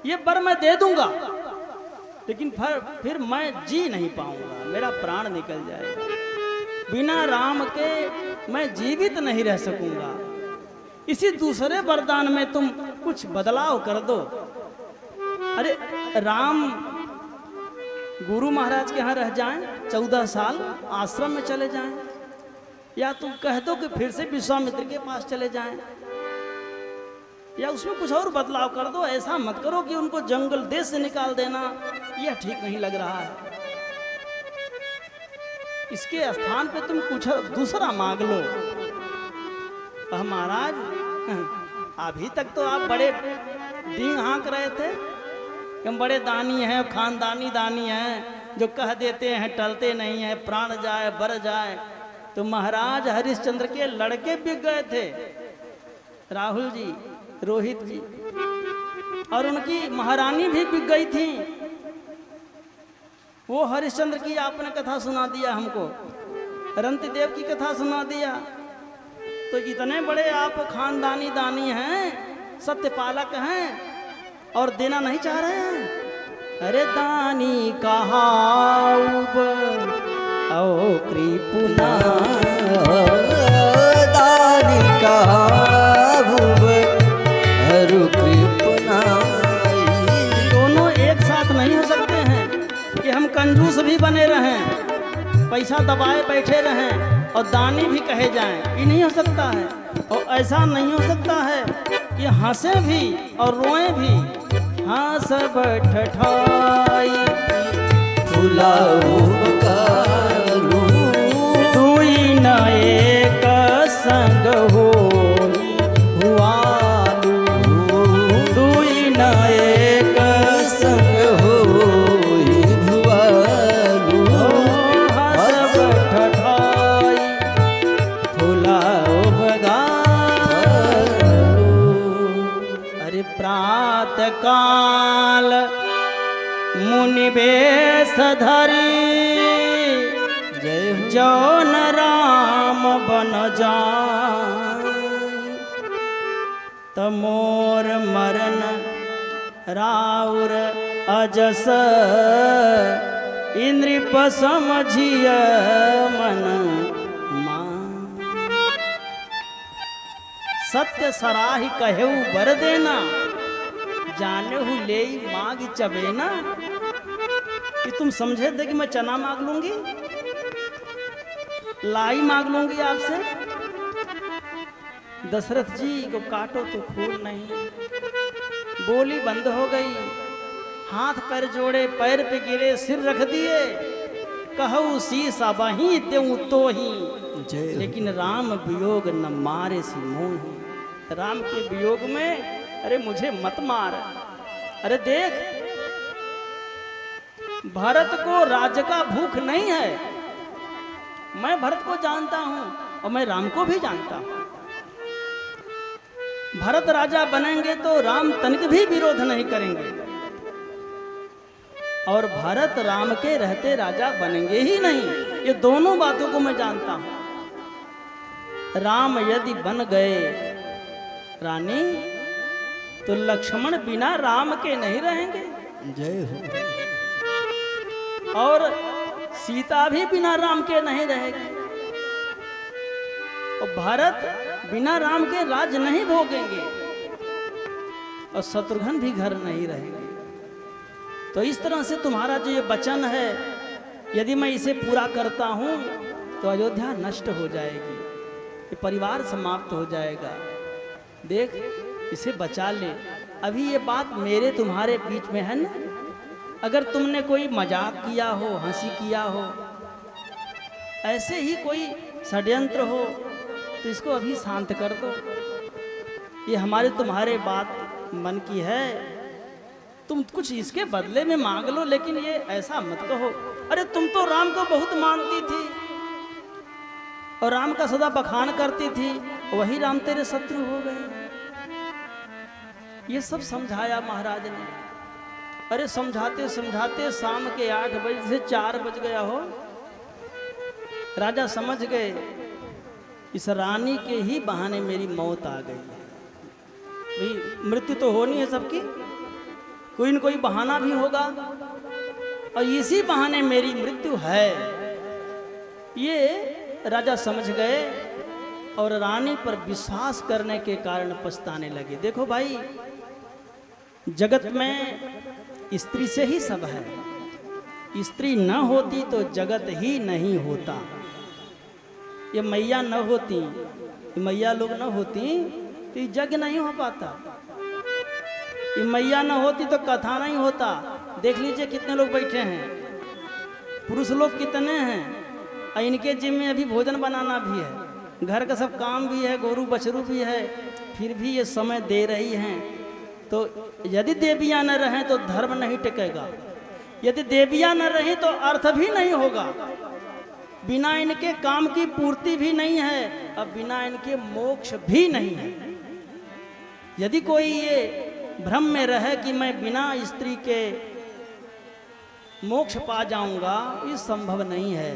D: ये वर मैं दे दूंगा, लेकिन फिर मैं जी नहीं पाऊंगा, मेरा प्राण निकल जाएगा। बिना राम के मैं जीवित नहीं रह सकूंगा। इसी दूसरे वरदान में तुम कुछ बदलाव कर दो। अरे राम गुरु महाराज के यहाँ रह जाएं 14 साल, आश्रम में चले जाएं, या तुम कह दो कि फिर से विश्वामित्र के पास चले जाएं, या उसमें कुछ और बदलाव कर दो। ऐसा मत करो कि उनको जंगल देश से निकाल देना, यह ठीक नहीं लग रहा है। इसके स्थान पे तुम कुछ दूसरा मांग लो। महाराज अभी तक तो आप बड़े डींग हाँक रहे थे कि हम बड़े दानी हैं, खानदानी दानी हैं, जो कह देते हैं टलते नहीं हैं, प्राण जाए बर जाए। तो महाराज हरिश्चंद्र के लड़के बिक गए थे, राहुल जी, रोहित जी, और उनकी महारानी भी बिक गई थी। वो हरिश्चंद्र की आपने कथा सुना दिया हमको, रंति देव की कथा सुना दिया। तो इतने बड़े आप खानदानी दानी हैं, सत्यपालक हैं, और देना नहीं चाह रहे हैं। अरे दानी कहाऊब ओ कृपुना,
A: दानी कहाऊब अरु कृपुना।
D: दोनों एक साथ नहीं हो सकते हैं कि हम कंजूस भी बने रहें, पैसा दबाए बैठे रहें और दानी भी कहे जाएं। ये नहीं हो सकता है। और ऐसा नहीं हो सकता है कि हंसे भी और रोएं भी। हंस ठठाई
A: फुलाऊ कालू,
D: दुई न एक संग होई भुआलू, दुई न एक
A: संग होई भुआलू।
D: हंस ठठाई फुलाऊ प्रात काल मुनि बेश धरी, जौन राम बन जाए। तमोर मरण राउर अजस, इंद्रिप समझिय मन मान। सत्य सराही कहेऊ बर देना, जानहु ले मांग चबेना। कि तुम समझे थे कि मैं चना मांग लूंगी, लाई मांग लूंगी आपसे? दशरथ जी को काटो तो खून नहीं। बोली बंद हो गई, हाथ पैर जोड़े, पैर पे गिरे, सिर रख दिए। कहू शीस अबही देऊं तो ही,
A: जय हो।
D: लेकिन राम वियोग न मारे सी मोही। राम के वियोग में अरे मुझे मत मार। अरे देख, भरत को राज्य का भूख नहीं है। मैं भरत को जानता हूं और मैं राम को भी जानता हूं। भरत राजा बनेंगे तो राम तनिक भी विरोध नहीं करेंगे, और भरत राम के रहते राजा बनेंगे ही नहीं। ये दोनों बातों को मैं जानता हूं। राम यदि बन गए रानी तो लक्ष्मण बिना राम के नहीं रहेंगे,
A: जय हो।
D: और सीता भी बिना राम के नहीं रहेगी, और भरत बिना राम के राज नहीं भोगेंगे, और शत्रुघ्न भी घर नहीं रहेंगे। तो इस तरह से तुम्हारा जो ये वचन है, यदि मैं इसे पूरा करता हूं तो अयोध्या नष्ट हो जाएगी, ये परिवार समाप्त हो जाएगा। देख, इसे बचा ले। अभी ये बात मेरे तुम्हारे बीच में है ना। अगर तुमने कोई मजाक किया हो, हंसी किया हो, ऐसे ही कोई षड्यंत्र हो, तो इसको अभी शांत कर दो। ये हमारे तुम्हारे बात मन की है, तुम कुछ इसके बदले में मांग लो, लेकिन ये ऐसा मत कहो। अरे तुम तो राम को बहुत मानती थी और राम का सदा बखान करती थी, वही राम तेरे शत्रु हो गए। ये सब समझाया महाराज ने। अरे समझाते समझाते शाम के 8 बजे से 4 बज गया हो। राजा समझ गए इस रानी के ही बहाने मेरी मौत आ गई। भाई मृत्यु तो होनी है सबकी, कोई न कोई बहाना भी होगा, और इसी बहाने मेरी मृत्यु है। ये राजा समझ गए और रानी पर विश्वास करने के कारण पछताने लगे। देखो भाई, जगत में स्त्री से ही सब है। स्त्री न होती तो जगत ही नहीं होता। ये मैया न होती, ये मैया लोग न होती तो ये यज्ञ नहीं हो पाता। ये मैया न होती तो कथा नहीं होता। देख लीजिए कितने लोग बैठे हैं, पुरुष लोग कितने हैं, और इनके जिम्मे अभी भोजन बनाना भी है, घर का सब काम भी है, गोरू बछरू भी है, फिर भी ये समय दे रही हैं। तो यदि देवियां न रहें तो धर्म नहीं टिकेगा, यदि देवियां न रहें तो अर्थ भी नहीं होगा, बिना इनके काम की पूर्ति भी नहीं है, और बिना इनके मोक्ष भी नहीं है। यदि कोई ये भ्रम में रहे कि मैं बिना स्त्री के मोक्ष पा जाऊंगा, ये संभव नहीं है।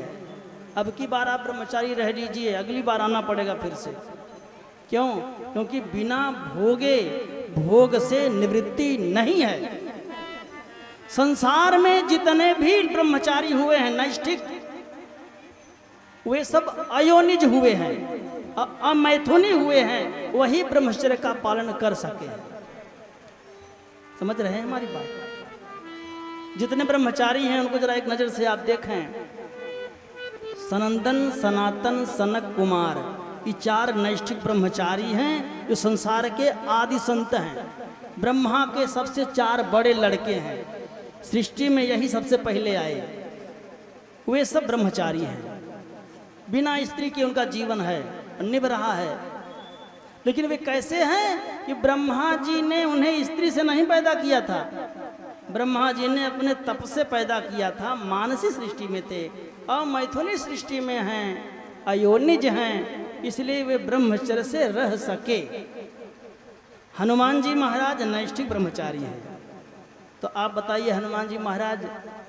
D: अब की बार आप ब्रह्मचारी रह लीजिए, अगली बार आना पड़ेगा फिर से। क्यों? क्योंकि बिना भोगे भोग से निवृत्ति नहीं है। संसार में जितने भी ब्रह्मचारी हुए हैं नैष्ठिक, वे सब अयोनिज हुए हैं, अमैथुनी हुए हैं, वही ब्रह्मचर्य का पालन कर सके। समझ रहे हैं हमारी बात? जितने ब्रह्मचारी हैं उनको जरा एक नजर से आप देखें। सनंदन, सनातन, सनक कुमार, ये 4 नैष्ठिक ब्रह्मचारी हैं जो संसार के आदि संत हैं। ब्रह्मा के सबसे 4 बड़े लड़के हैं, सृष्टि में यही सबसे पहले आए, वे सब ब्रह्मचारी हैं। बिना स्त्री के उनका जीवन है, निभ रहा है। लेकिन वे कैसे हैं कि ब्रह्मा जी ने उन्हें स्त्री से नहीं पैदा किया था, ब्रह्मा जी ने अपने तप से पैदा किया था। मानसी सृष्टि में थे, अमैथुनी सृष्टि में हैं, अयोनिज हैं, इसलिए वे ब्रह्मचर्य से रह सके। हनुमान जी महाराज नैष्ठिक ब्रह्मचारी हैं। तो आप बताइए, हनुमान जी महाराज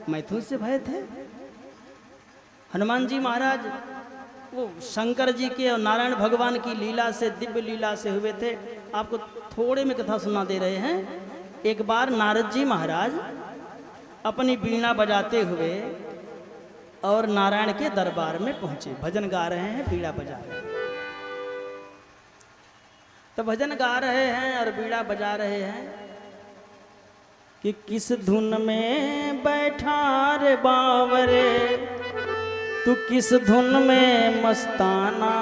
D: मैथुन से भय थे? हनुमान जी महाराज वो शंकर जी के और नारायण भगवान की लीला से, दिव्य लीला से हुए थे। आपको थोड़े में कथा सुना दे रहे हैं। एक बार नारद जी महाराज अपनी वीणा बजाते हुए और नारायण के दरबार में पहुंचे। भजन गा रहे हैं, वीणा बजा रहे हैं। तो भजन गा रहे हैं और वीणा बजा रहे हैं कि किस धुन में बैठा रे बावरे, तू किस धुन में मस्ताना,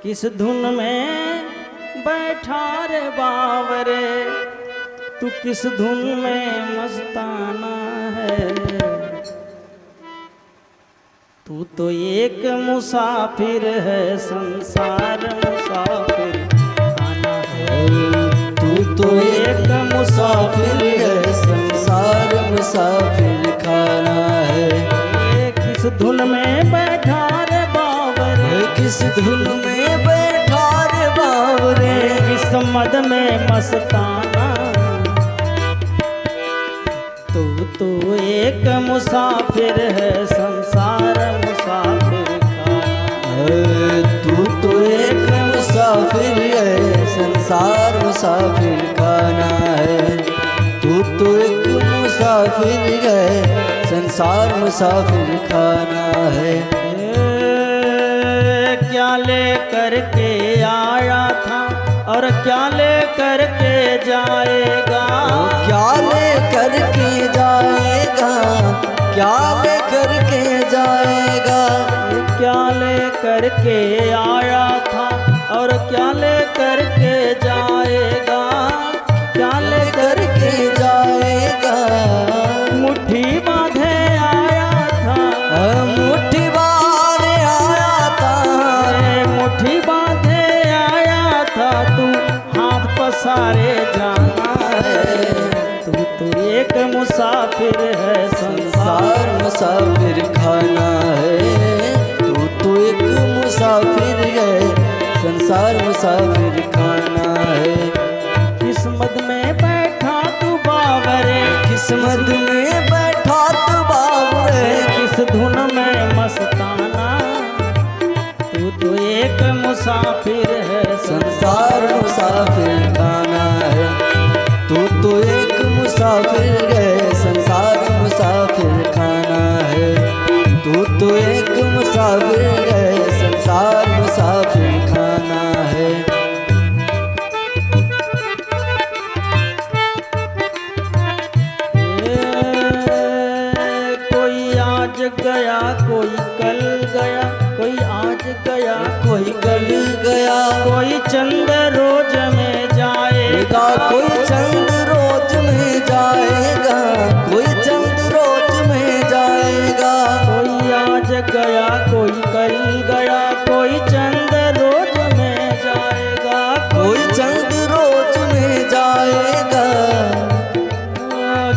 D: किस धुन में बैठा रे बावरे, तू किस धुन में मस्ताना है, तू तो एक मुसाफिर है, संसार मुसाफिर खाना है।
A: तू तो एक मुसाफिर है, संसार मुसाफिर खाना है।
D: किस धुन में बैठा रे बावरे,
A: किस धुन में बैठा रे बावरे,
D: किस मद में मस्ताना। तू तो एक मुसाफिर है, संसार मुसाफिर खाना
A: है। तू तो एक मुसाफिर है, संसार मुसाफिर खाना है। तू तो एक मुसाफिर है, संसार मुसाफिर खाना है।
D: क्या लेकर के आया था और क्या लेकर के जाएगा,
A: क्या लेकर के जाएगा, क्या लेकर के जाएगा।
D: क्या लेकर के आया था और क्या लेकर के जाएगा, क्या लेकर
A: के जाएगा।
D: मुट्ठी बांधे आया था,
A: मुट्ठी बांधे आया था,
D: मुट्ठी बांधे आया था, तू हाथ पसारे जाना है। तू तो एक मुसाफिर है,
A: संसार मुसाफिर खाना है। तू तो एक मुसाफिर है, संसार मुसाफिर खाना है।
D: किस्मत में बैठा तू बावरे,
A: किस्मत में बैठा तू बावरे,
D: किस धुन में मस्ताना। तू तो एक मुसाफिर है,
A: संसार मुसाफिर खाना है। तू तो एक मुसाफिर है, संसार मुसाफिर खाना है। तू तो एक मुसाफिर है, संसार मुसाफिर खाना है।
D: कोई आज गया, कोई कल गया, कोई आज गया,
A: कोई कल गया,
D: कोई चंद रोज में जाएगा,
A: कोई चंद रोज में जाएगा, कोई चंद रोज में जाएगा।
D: कोई आज गया, कोई कल गया, कोई चंद रोज में जाएगा,
A: कोई चंद रोज में जाएगा।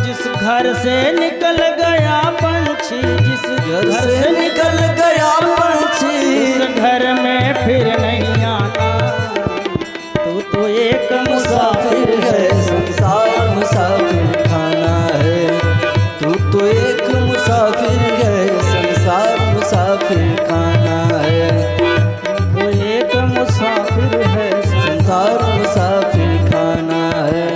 D: जिस घर से निकल गया पंछी, जिस
A: घर से निकल गया पंछी,
D: उस घर में फिर नहीं आना। तू तो एक
A: मुसाफिर है, संसार मुसाफिर खाना है। तू तो एक मुसाफिर है, संसार मुसाफिर खाना है।
D: तू एक मुसाफिर है,
A: संसार मुसाफिर खाना है।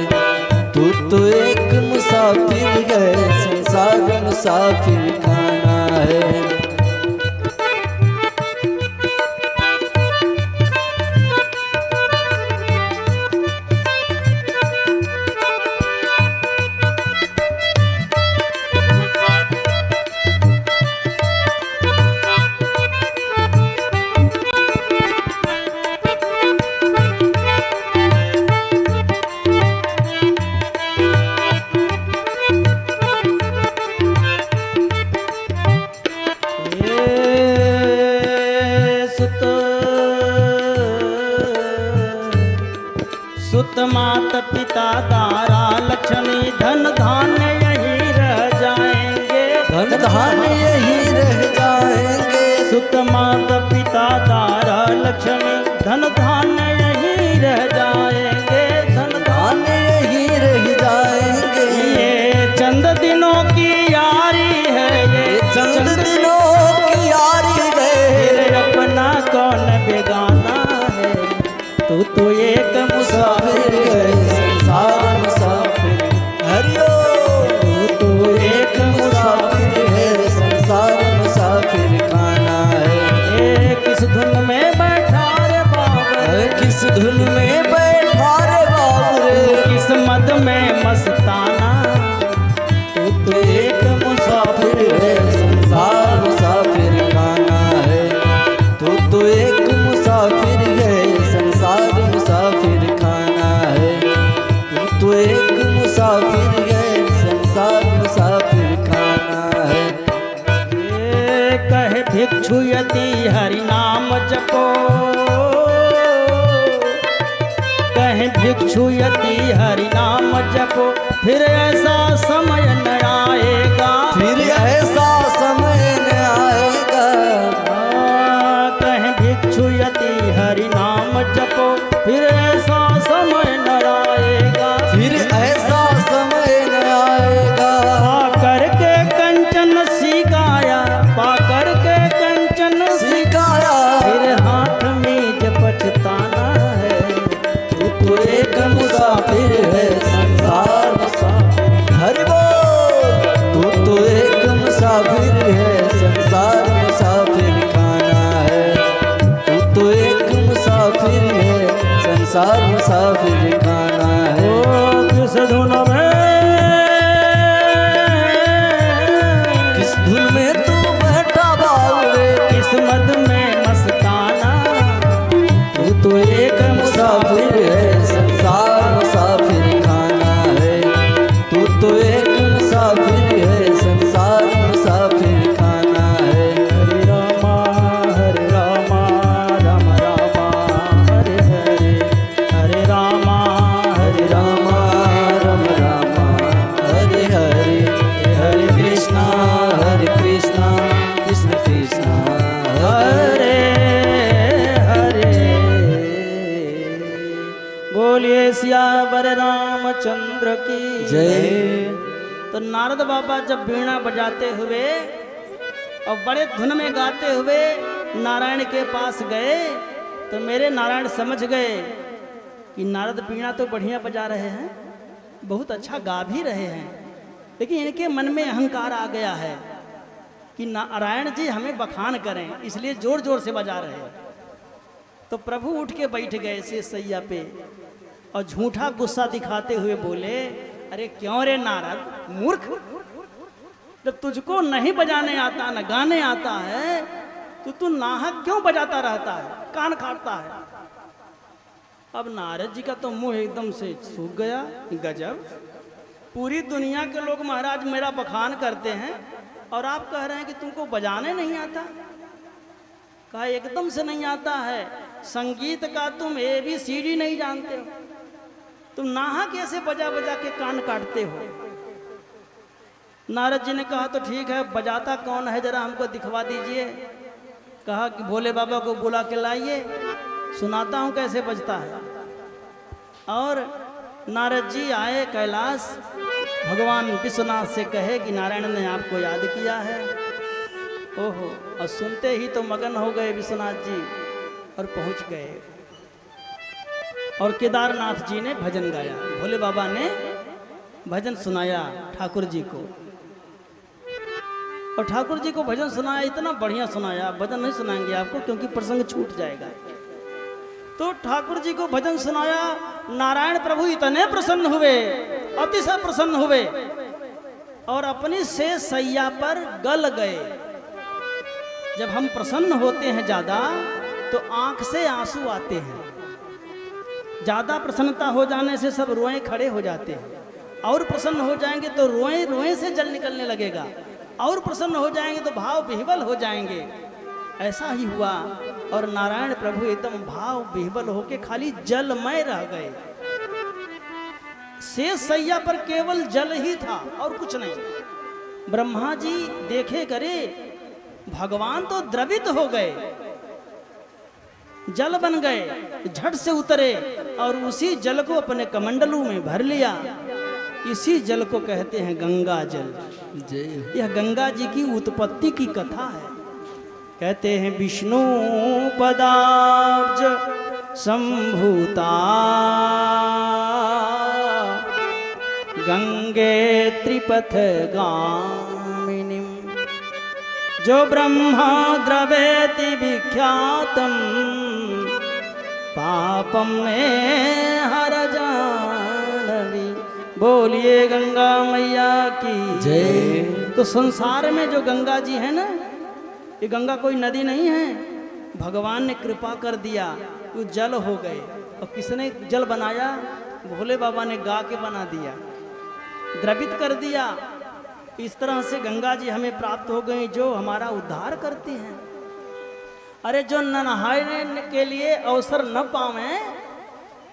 A: तू तो एक मुसाफिर है, संसार मुसाफिर खाना है।
D: सुत मात पिता दारा लक्ष्मी धन धान्य यही रह जाएंगे,
A: धन धान्य यही रह जाएंगे।
D: सुत मात पिता दारा लक्ष्मी धन धान्य यही रह जाएंगे, धन
A: धान्य यही रह जाएंगे।
D: ये चंद दिनों की यारी है, ये
A: चंद दिनों की यारी है,
D: अपना कौन बेगाना है। तू तो एक
A: मुसाफिर है, संसार मुसाफिर हरियो। तू तो एक मुसाफिर है, संसार मुसाफिर खाना है।
D: किस धुन में बैठा रे बाबा,
A: किस धुन में बैठा
D: भिक्षु यति हरि नाम जपो, कहे भिक्षु यति हरि नाम जपो, फिर ऐसा समय न आएगा,
A: फिर ऐसा समय न आएगा।
D: कहे भिक्षु यति हरि नाम जपो, फिर ऐसा समय न आएगा,
A: फिर ऐसा समय न आएगा।
D: पाकर के कंचन सिकाया, पाकर के कंचन
A: सिकाया,
D: फिर हाथ में जब पछताना है,
A: तू एक मुसाफिर है संसार मुसाफिर। हरि बोल। तू तो एक मुसाफिर है संसार मुसाफिर खाना है। तू तो एक मुसाफिर है संसार मुसाफिर खाना है।
D: ओ किस धुन में,
A: किस धुन में तू बैठा बाबे,
D: किस मद में मस्ताना,
A: तू तो एक मुसाफिर है संसार मुसाफिर खाना है। तू तो एक मुसाफिर है संसार मुसाफिर खाना है।
D: हरे रामा राम रामा हरे हरे, हरे रामा
A: हरे रामा राम रामा हरे हरे, हरे कृष्णा कृष्ण कृष्णा हरे
D: हरे हरे। बोलिए सियावर रामचंद्र की
A: जय।
D: तो नारद बाबा जब वीणा बजाते हुए और बड़े धुन में गाते हुए नारायण के पास गए, तो मेरे नारायण समझ गए कि नारद वीणा तो बढ़िया बजा रहे हैं, बहुत अच्छा गा भी रहे हैं, लेकिन इनके मन में अहंकार आ गया है कि नारायण जी हमें बखान करें, इसलिए जोर जोर से बजा रहे हैं। तो प्रभु उठ के बैठ गए से सैया पे और झूठा गुस्सा दिखाते हुए बोले, अरे क्यों रे नारद मूर्ख, जब तुझको नहीं बजाने आता न गाने आता है तो तू नाहक क्यों बजाता रहता है, कान काटता है। अब नारद जी का तो मुंह एकदम से सूख गया। गजब, पूरी दुनिया के लोग महाराज मेरा बखान करते हैं और आप कह रहे हैं कि तुमको बजाने नहीं आता। कहा एकदम से नहीं आता है, संगीत का तुम ABCD नहीं जानते हो, तुम नाहक कैसे बजा बजा के कान काटते हो। नारद जी ने कहा तो ठीक है, बजाता कौन है जरा हमको दिखवा दीजिए। कहा कि भोले बाबा को बुला के लाइए, सुनाता हूँ कैसे बजता है। और नारद जी आए कैलाश, भगवान विश्वनाथ से कहे कि नारायण ने आपको याद किया है। ओहो, और सुनते ही तो मगन हो गए विश्वनाथ जी और पहुंच गए। और केदारनाथ जी ने भजन गाया, भोले बाबा ने भजन सुनाया ठाकुर जी को। और ठाकुर जी को भजन सुनाया, इतना बढ़िया सुनाया, भजन नहीं सुनाएंगे आपको क्योंकि प्रसंग छूट जाएगा। तो ठाकुर जी को भजन सुनाया, नारायण प्रभु इतने प्रसन्न हुए, अतिशय प्रसन्न हुए और अपनी से सैया पर गल गए। जब हम प्रसन्न होते हैं ज्यादा तो आंख से आंसू आते हैं, ज्यादा प्रसन्नता हो जाने से सब रोए खड़े हो जाते हैं, और प्रसन्न हो जाएंगे तो रोए रोए से जल निकलने लगेगा, और प्रसन्न हो जाएंगे तो भाव विह्वल हो जाएंगे। ऐसा ही हुआ और नारायण प्रभु एकदम भाव विह्वल होके खाली जलमय रह गए। शेष सैया पर केवल जल ही था और कुछ नहीं। ब्रह्मा जी देखे करे, भगवान तो द्रवित हो गए, जल बन गए, झट से उतरे और उसी जल को अपने कमंडलू में भर लिया। इसी जल को कहते हैं गंगा जल। यह गंगा जी की उत्पत्ति की कथा है। कहते हैं विष्णु पदाब्ज संभूता गंगे त्रिपथ गामिनी, जो ब्रह्मा द्रवेति विख्यातम पापम में हर जानवी। बोलिए गंगा मैया की
A: जय।
D: तो संसार में जो गंगा जी है ना, ये गंगा कोई नदी नहीं है, भगवान ने कृपा कर दिया, वो जल हो गए। और किसने जल बनाया? भोले बाबा ने गा के बना दिया, द्रवित कर दिया। इस तरह से गंगा जी हमें प्राप्त हो गई जो हमारा उद्धार करती हैं। अरे जो न नहाने के लिए अवसर न पावे,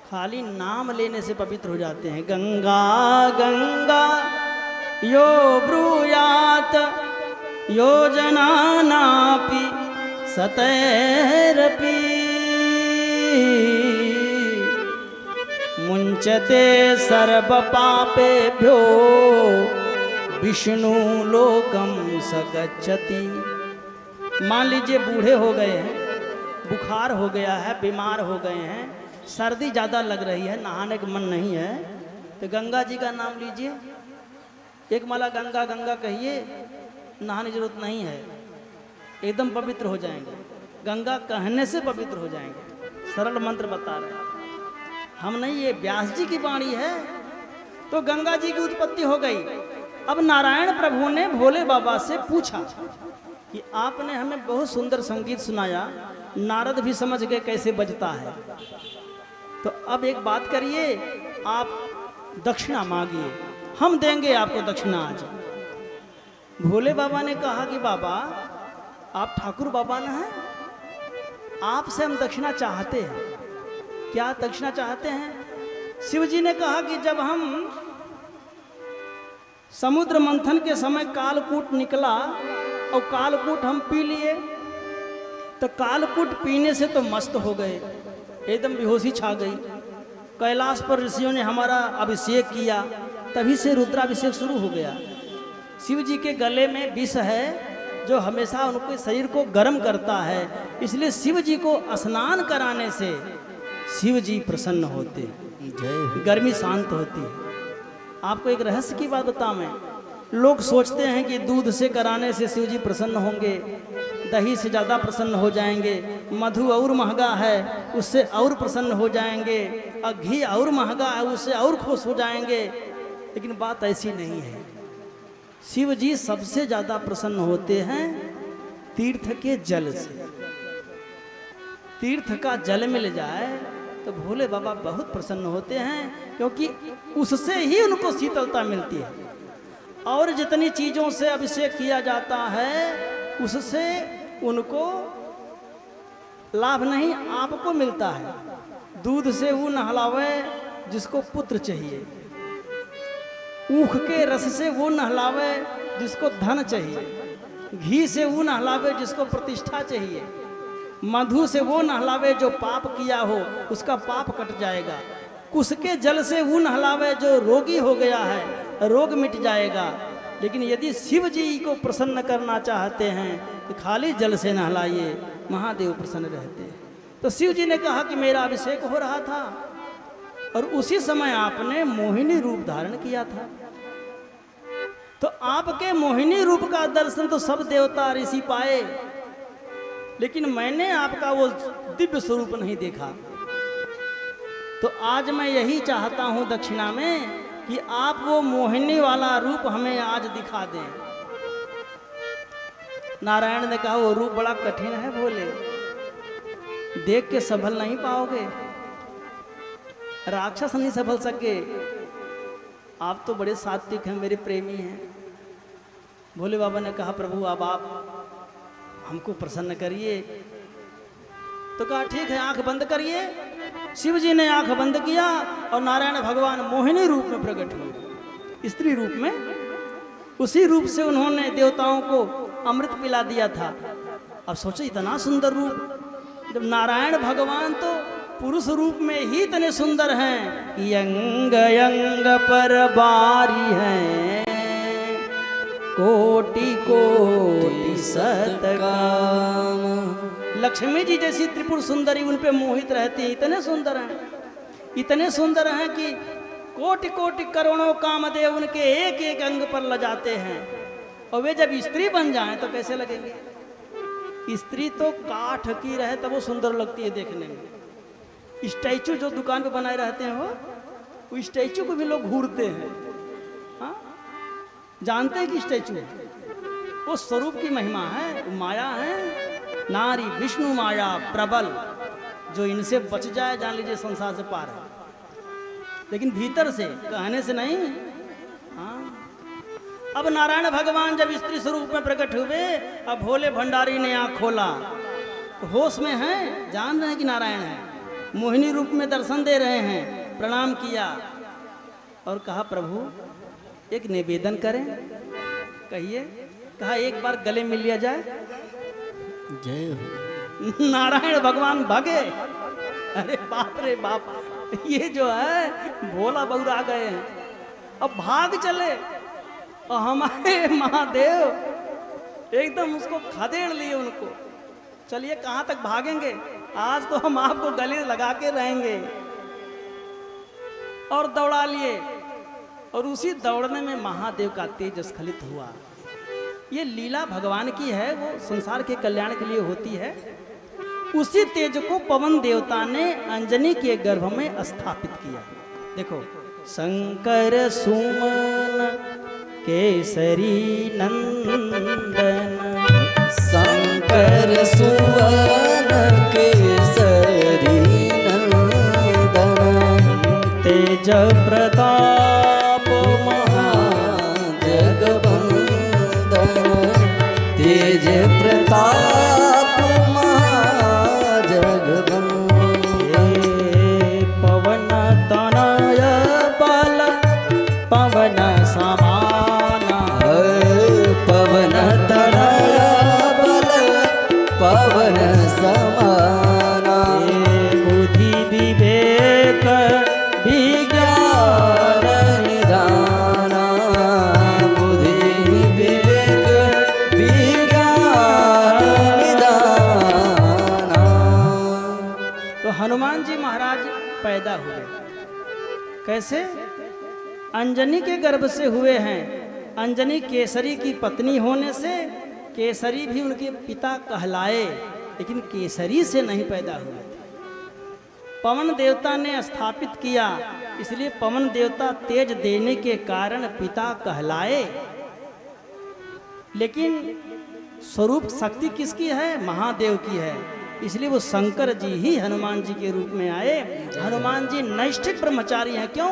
D: खाली नाम लेने से पवित्र हो जाते हैं। गंगा गंगा यो ब्रूयात योजनानापि सतैरपि मुंचते सर्व पापेभ्यो विष्णु लोकम सगच्छति। मान लीजिए बूढ़े हो गए हैं, बुखार हो गया है, बीमार हो गए हैं, सर्दी ज़्यादा लग रही है, नहाने का मन नहीं है, तो गंगा जी का नाम लीजिए, एक माला गंगा गंगा कहिए, नहाने की जरूरत नहीं है, एकदम पवित्र हो जाएंगे। गंगा कहने से पवित्र हो जाएंगे। सरल मंत्र बता रहे हैं हम, नहीं ये व्यास जी की वाणी है। तो गंगा जी की उत्पत्ति हो गई। अब नारायण प्रभु ने भोले बाबा से पूछा कि आपने हमें बहुत सुंदर संगीत सुनाया, नारद भी समझ गए कैसे बजता है, तो अब एक बात करिए, आप दक्षिणा मांगिए, हम देंगे आपको दक्षिणा आज। भोले बाबा ने कहा कि बाबा आप ठाकुर बाबा न हैं, आपसे हम दक्षिणा चाहते हैं। क्या दक्षिणा चाहते हैं? शिव जी ने कहा कि जब हम समुद्र मंथन के समय कालकूट निकला और कालकूट हम पी लिए, तो कालकूट पीने से तो मस्त हो गए, एकदम बेहोशी छा गई। कैलाश पर ऋषियों ने हमारा अभिषेक किया, तभी से रुद्राभिषेक शुरू हो गया। शिव जी के गले में विष है जो हमेशा उनके शरीर को गर्म करता है, इसलिए शिव जी को स्नान कराने से शिव जी प्रसन्न होते हैं, गर्मी शांत होती है। आपको एक रहस्य की बात बताऊं मैं, लोग सोचते हैं कि दूध से कराने से शिव जी प्रसन्न होंगे, दही से ज़्यादा प्रसन्न हो जाएंगे, मधु और महंगा है उससे और प्रसन्न हो जाएंगे, और घी और महंगा है उससे और खुश हो जाएंगे, लेकिन बात ऐसी नहीं है। शिव जी सबसे ज़्यादा प्रसन्न होते हैं तीर्थ के जल से। तीर्थ का जल मिल जाए तो भोले बाबा बहुत प्रसन्न होते हैं, क्योंकि उससे ही उनको शीतलता मिलती है। और जितनी चीज़ों से अभिषेक किया जाता है उससे उनको लाभ नहीं, आपको मिलता है। दूध से वो नहलावे जिसको पुत्र चाहिए, ऊख के रस से वो नहलावे जिसको धन चाहिए, घी से वो नहलावे जिसको प्रतिष्ठा चाहिए, मधु से वो नहलावे जो पाप किया हो उसका पाप कट जाएगा, कुश के जल से वो नहलावे जो रोगी हो गया है रोग मिट जाएगा। लेकिन यदि शिव जी को प्रसन्न करना चाहते हैं तो खाली जल से नहलाइए, महादेव प्रसन्न रहते हैं। तो शिव जी ने कहा कि मेरा अभिषेक हो रहा था और उसी समय आपने मोहिनी रूप धारण किया था, तो आपके मोहिनी रूप का दर्शन तो सब देवता ऋषि पाए, लेकिन मैंने आपका वो दिव्य स्वरूप नहीं देखा। तो आज मैं यही चाहता हूं दक्षिणा में कि आप वो मोहिनी वाला रूप हमें आज दिखा दें। नारायण ने कहा वो रूप बड़ा कठिन है भोले, देख के संभल नहीं पाओगे, राक्षस नहीं संभल सके, आप तो बड़े सात्विक हैं, मेरे प्रेमी हैं। भोले बाबा ने कहा प्रभु अब आप हमको प्रसन्न करिए। तो कहा ठीक है, आंख बंद करिए। शिव जी ने आंख बंद किया और नारायण भगवान मोहिनी रूप में प्रकट हुए, स्त्री रूप में। उसी रूप से उन्होंने देवताओं को अमृत पिला दिया था। अब सोचो इतना सुंदर रूप, जब नारायण भगवान तो पुरुष रूप में ही इतने सुंदर हैं कि यंग यंग पर बारी हैं, कोटि कोटि सतकाम। लक्ष्मी जी जैसी त्रिपुर सुंदरी उन पे मोहित रहती है, इतने सुंदर हैं, इतने सुंदर हैं कि कोटि कोटि करोड़ों कामदेव उनके एक एक अंग पर लजाते हैं। और वे जब स्त्री बन जाएं तो कैसे लगेंगे? स्त्री तो काठ की रहे तब वो सुंदर लगती है देखने में। स्टैचू जो दुकान पे बनाए रहते हैं वो स्टैचू को भी लोग घूरते हैं। हाँ, जानते हैं कि स्टैचू वो स्वरूप की महिमा है, वो माया है। नारी विष्णु माया प्रबल, जो इनसे बच जाए जान लीजिए संसार से पार है, लेकिन भीतर से कहने से नहीं। हाँ, अब नारायण भगवान जब स्त्री स्वरूप में प्रकट हुए, अब भोले भंडारी ने आँख खोला तो होश में हैं, जान रहे हैं कि नारायण है, मोहिनी रूप में दर्शन दे रहे हैं। प्रणाम किया और कहा प्रभु एक निवेदन करें। कहिए। कहा एक बार गले मिल लिया जाए।
A: जय हो।
D: नारायण भगवान भागे। अरे बाप रे बाप, ये जो है भोला बउरा गए हैं, अब भाग चले और हमारे महादेव एकदम उसको खदेड़ लिए उनको। चलिए कहाँ तक भागेंगे, आज तो हम आपको गले लगा के रहेंगे। और दौड़ा लिए और उसी दौड़ने में महादेव का तेज स्खलित हुआ। ये लीला भगवान की है, वो संसार के कल्याण के लिए होती है। उसी तेज को पवन देवता ने अंजनी के गर्भ में स्थापित किया। देखो, शंकर सुमन केसरी नंदन,
A: शंकर सुवन केसरी नंदन,
D: तेज प्रताप
A: महाजगवंदन, तेज प्रताप महाजगवंदन,
D: पवन तनय बल पवन समाना,
A: पवन तनय बल पवन समाना,
D: बुद्धि विवेक
A: विज्ञान निदाना, बुद्धि विवेक विज्ञान निदाना।
D: तो हनुमान जी महाराज पैदा हुए कैसे? अंजनी के गर्भ से हुए हैं। अंजनी केसरी की पत्नी होने से केसरी भी उनके पिता कहलाए, लेकिन केसरी से नहीं पैदा हुए थे। पवन देवता ने स्थापित किया, इसलिए पवन देवता तेज देने के कारण पिता कहलाए। लेकिन स्वरूप शक्ति किसकी है? महादेव की है। इसलिए वो शंकर जी ही हनुमान जी के रूप में आए। हनुमान जी नैष्ठिक ब्रह्मचारी हैं। क्यों?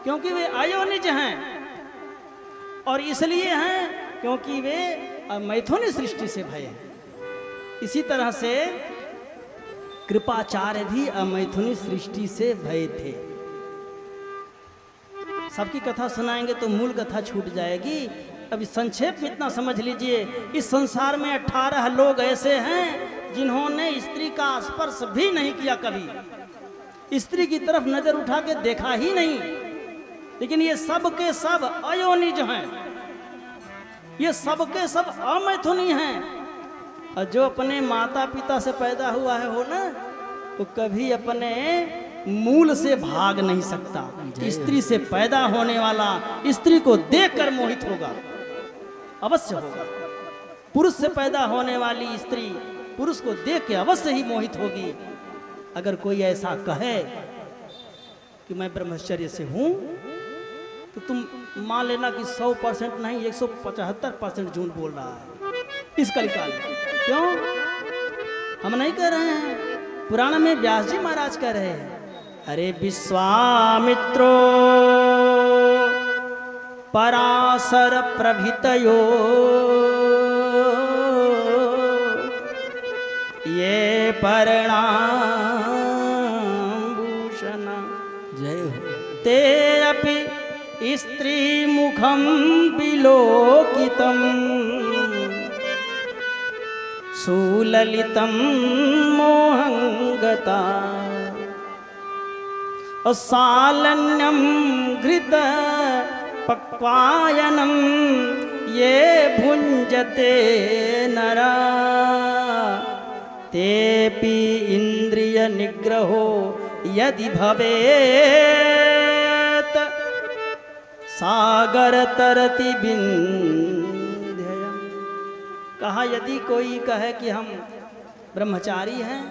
D: क्योंकि वे अयोनिज हैं, और इसलिए हैं क्योंकि वे मैथुनी सृष्टि से भय हैं। इसी तरह से कृपाचार्य भी अमैथुनी सृष्टि से भय थे। सबकी कथा सुनाएंगे तो मूल कथा छूट जाएगी। अभी संक्षेप में इतना समझ लीजिए, इस संसार में 18 लोग ऐसे हैं जिन्होंने स्त्री का स्पर्श भी नहीं किया, कभी स्त्री की तरफ नजर उठा के देखा ही नहीं। लेकिन ये सब के सब अयोनिज हैं, ये सब के सब अमैथुनी हैं। और जो अपने माता पिता से पैदा हुआ है हो ना, तो कभी अपने मूल से भाग नहीं सकता। स्त्री से पैदा होने वाला स्त्री को देखकर मोहित होगा, अवश्य होगा। पुरुष से पैदा होने वाली स्त्री पुरुष को देख के अवश्य ही मोहित होगी। अगर कोई ऐसा कहे कि मैं ब्रह्मचर्य से हूं, तो तुम मान लेना कि 100% नहीं 175% झूठ बोल रहा है इस कलिकाल में। क्यों? हम नहीं कह रहे हैं, पुराण में व्यास जी महाराज कह रहे हैं। अरे विश्वामित्रो पराशर प्रभृतयो ये परिणाम भूषण,
A: जय हो।
D: ते अपि स्त्री मुखम विलोकितम सुललितम मोहंगता सालन्यम घृत पक्वायनम ये भुंजते नरा तेपि इंद्रिय निग्रहो यदि भवेत सागर तरति विंध्ययम्। कहा यदि कोई कहे कि हम ब्रह्मचारी हैं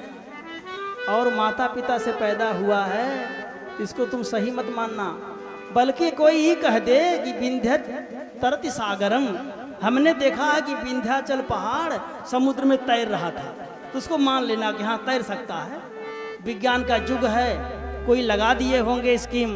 D: और माता पिता से पैदा हुआ है, इसको तुम सही मत मानना। बल्कि कोई ही कह दे कि विंध्य तरति सागरम, हमने देखा है कि विंध्याचल पहाड़ समुद्र में तैर रहा था, तो उसको मान लेना कि हाँ तैर सकता है। विज्ञान का युग है, कोई लगा दिए होंगे स्कीम,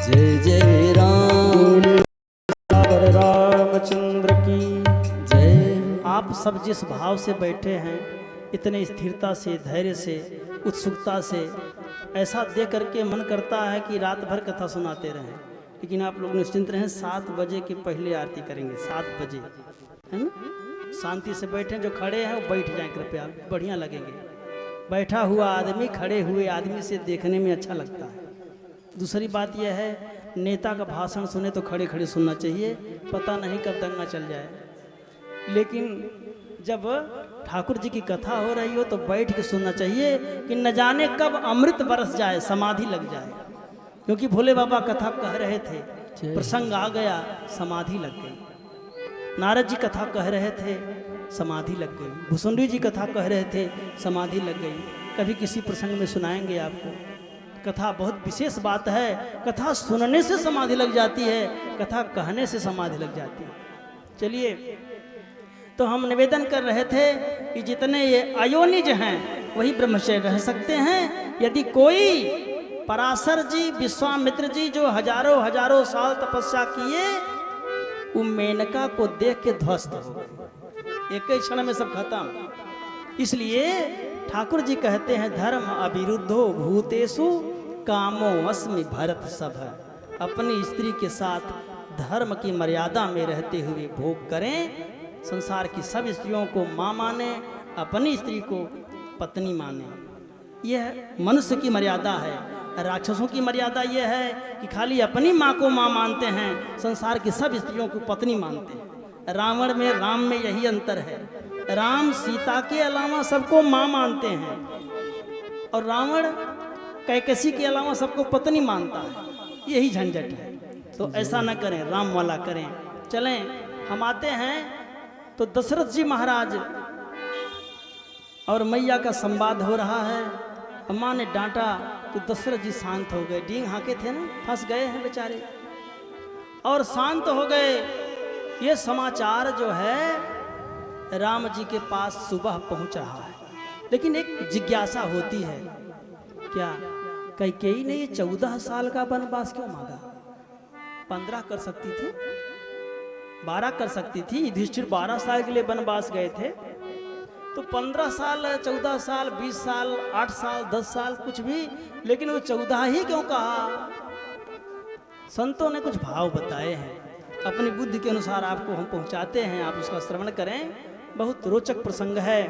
A: जय जय राम
D: रामचंद्र की
A: जय।
D: आप सब जिस भाव से बैठे हैं, इतने स्थिरता से, धैर्य से, उत्सुकता से, ऐसा देख करके मन करता है कि रात भर कथा सुनाते रहें। लेकिन आप लोग निश्चिंत रहें, 7 बजे के पहले आरती करेंगे, 7 बजे, है ना। शांति से बैठें, जो खड़े हैं वो बैठ जाएं कृपया, बढ़िया लगेंगे। बैठा हुआ आदमी खड़े हुए आदमी से देखने में अच्छा लगता है। दूसरी बात यह है, नेता का भाषण सुने तो खड़े खड़े सुनना चाहिए, पता नहीं कब दंगा चल जाए। लेकिन जब ठाकुर जी की कथा हो रही हो तो बैठ के सुनना चाहिए कि न जाने कब अमृत बरस जाए, समाधि लग जाए। क्योंकि भोले बाबा कथा कह रहे थे, प्रसंग आ गया, समाधि लग गई। नारद जी कथा कह रहे थे, समाधि लग गई। भुसुंडी जी कथा कह रहे थे, समाधि लग गई। कभी किसी प्रसंग में सुनाएंगे आपको। कथा बहुत विशेष बात है। कथा सुनने से समाधि लग जाती है, कथा कहने से समाधि लग जाती है। चलिए, तो हम निवेदन कर रहे थे कि जितने ये अयोनिज हैं वही ब्रह्मचर्य रह सकते हैं। यदि कोई पराशर जी, विश्वामित्र जी जो हजारों हजारों साल तपस्या किए, वो मेनका को देख के ध्वस्त हो गए, एक ही क्षण में सब खत्म। इसलिए ठाकुर जी कहते हैं, धर्म अविरुद्धो भूतेषु कामो अस्मि भरत सभ। अपनी स्त्री के साथ धर्म की मर्यादा में रहते हुए भोग करें। संसार की सब स्त्रियों को माँ माने, अपनी स्त्री को पत्नी माने। यह मनुष्य की मर्यादा है। राक्षसों की मर्यादा यह है कि खाली अपनी माँ को माँ मानते हैं, संसार की सब स्त्रियों को पत्नी मानते हैं। रावण में, राम में यही अंतर है। राम सीता के अलावा सबको माँ मानते हैं और रावण कैकसी के अलावा सबको पत्नी मानता है। यही झंझट है। तो ऐसा न करें, राम वाला करें। चलें, हम आते हैं तो दशरथ जी महाराज और मैया का संवाद हो रहा है। अम्मा ने डांटा तो दशरथ जी शांत हो गए। डींग हाके थे ना, फंस गए हैं बेचारे, और शांत हो गए। ये समाचार जो है राम जी के पास सुबह पहुंच रहा है। लेकिन एक जिज्ञासा होती है, क्या कैकेयी ने ये 14 साल का वनवास क्यों मांगा? 15 कर सकती थी, 12 कर सकती थी। युधिष्ठिर 12 साल के लिए वनवास गए थे, तो 15 साल, 14 साल, 20 साल, 8 साल, 10 साल, कुछ भी। लेकिन वो 14 ही क्यों कहा? संतों ने कुछ भाव बताए हैं, अपनी बुद्धि के अनुसार आपको हम पहुंचाते हैं, आप उसका श्रवण करें। बहुत रोचक प्रसंग है।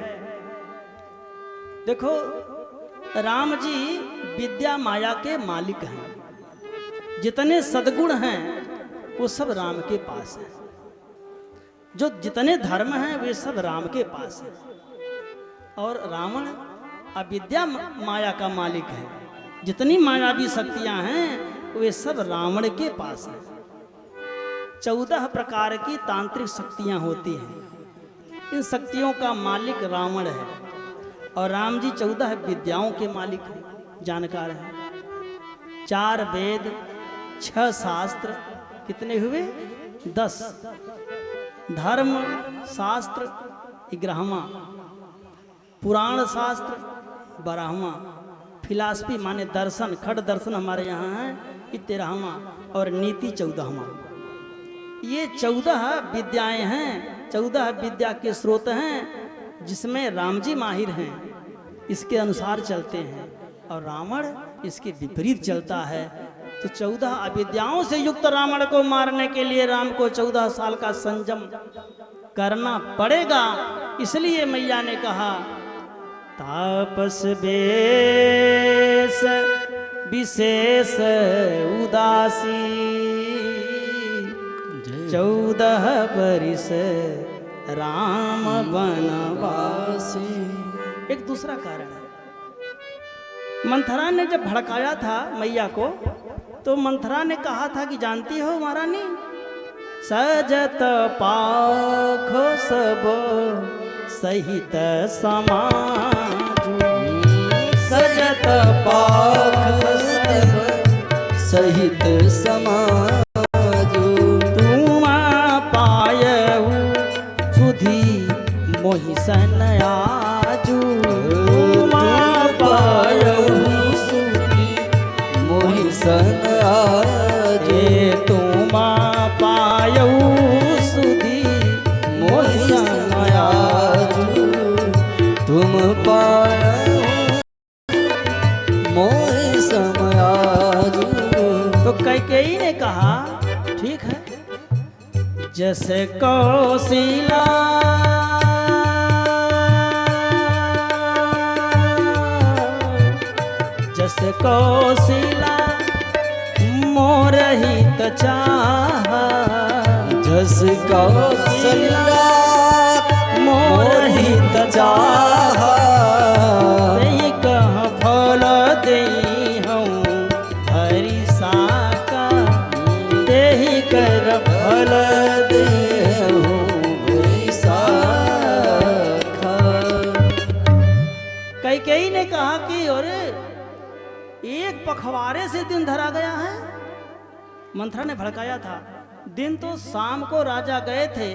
D: देखो, राम जी विद्या माया के मालिक हैं। जितने सद्गुण हैं वो सब राम के पास है। जो जितने धर्म हैं वे सब राम के पास है। और रावण अविद्या माया का मालिक है। जितनी मायावी शक्तियां हैं वे सब रावण के पास हैं। 14 प्रकार की तांत्रिक शक्तियां होती हैं। इन शक्तियों का मालिक रावण है और राम जी 14 विद्याओं के मालिक हैं, जानकार हैं। 4 वेद, 6 शास्त्र, कितने हुए? 10। धर्म शास्त्र 11वां, पुराण शास्त्र 12वां, फिलॉसफी माने दर्शन, खड़ दर्शन हमारे यहाँ है, ये 13वां, और नीति 14वां। ये 14 विद्याएं हैं, 14 विद्या के स्रोत हैं, जिसमें राम जी माहिर हैं, इसके अनुसार चलते हैं। और रावण इसके विपरीत चलता है। तो 14 अविद्याओं से युक्त रावण को मारने के लिए राम को 14 साल का संयम करना पड़ेगा। इसलिए मैया ने कहा, तापस बेश विशेष उदासी, 14 बरिस राम वनवासी। एक दूसरा कारण है, मंथरा ने जब भड़काया था मैया को, तो मंथरा ने कहा था कि जानती हो महारानी, सजत पाख सब सहित समाजू,
A: सजत पाख सब सहित समाजू,
D: तुम पायहु सुधी मोहिसन आजू,
A: तुम पायहु सुधी मोहिसन आजू। पाया मोहि समयाजू।
D: तो कैकेयी ने कहा ठीक है, जैसे कौशिला जैसे कौशिला मोरहित चाहा,
A: जस कौशल्या मोरहित चाहा।
D: देहि कह फल देहि हूँ हरि साका, देहि कर फल
A: देहु वैसाखा।
D: कैकेयी ने कहा कि अरे एक पखवाड़े से दिन धरा गया है। मंथरा ने भड़काया था। दिन तो शाम को राजा गए थे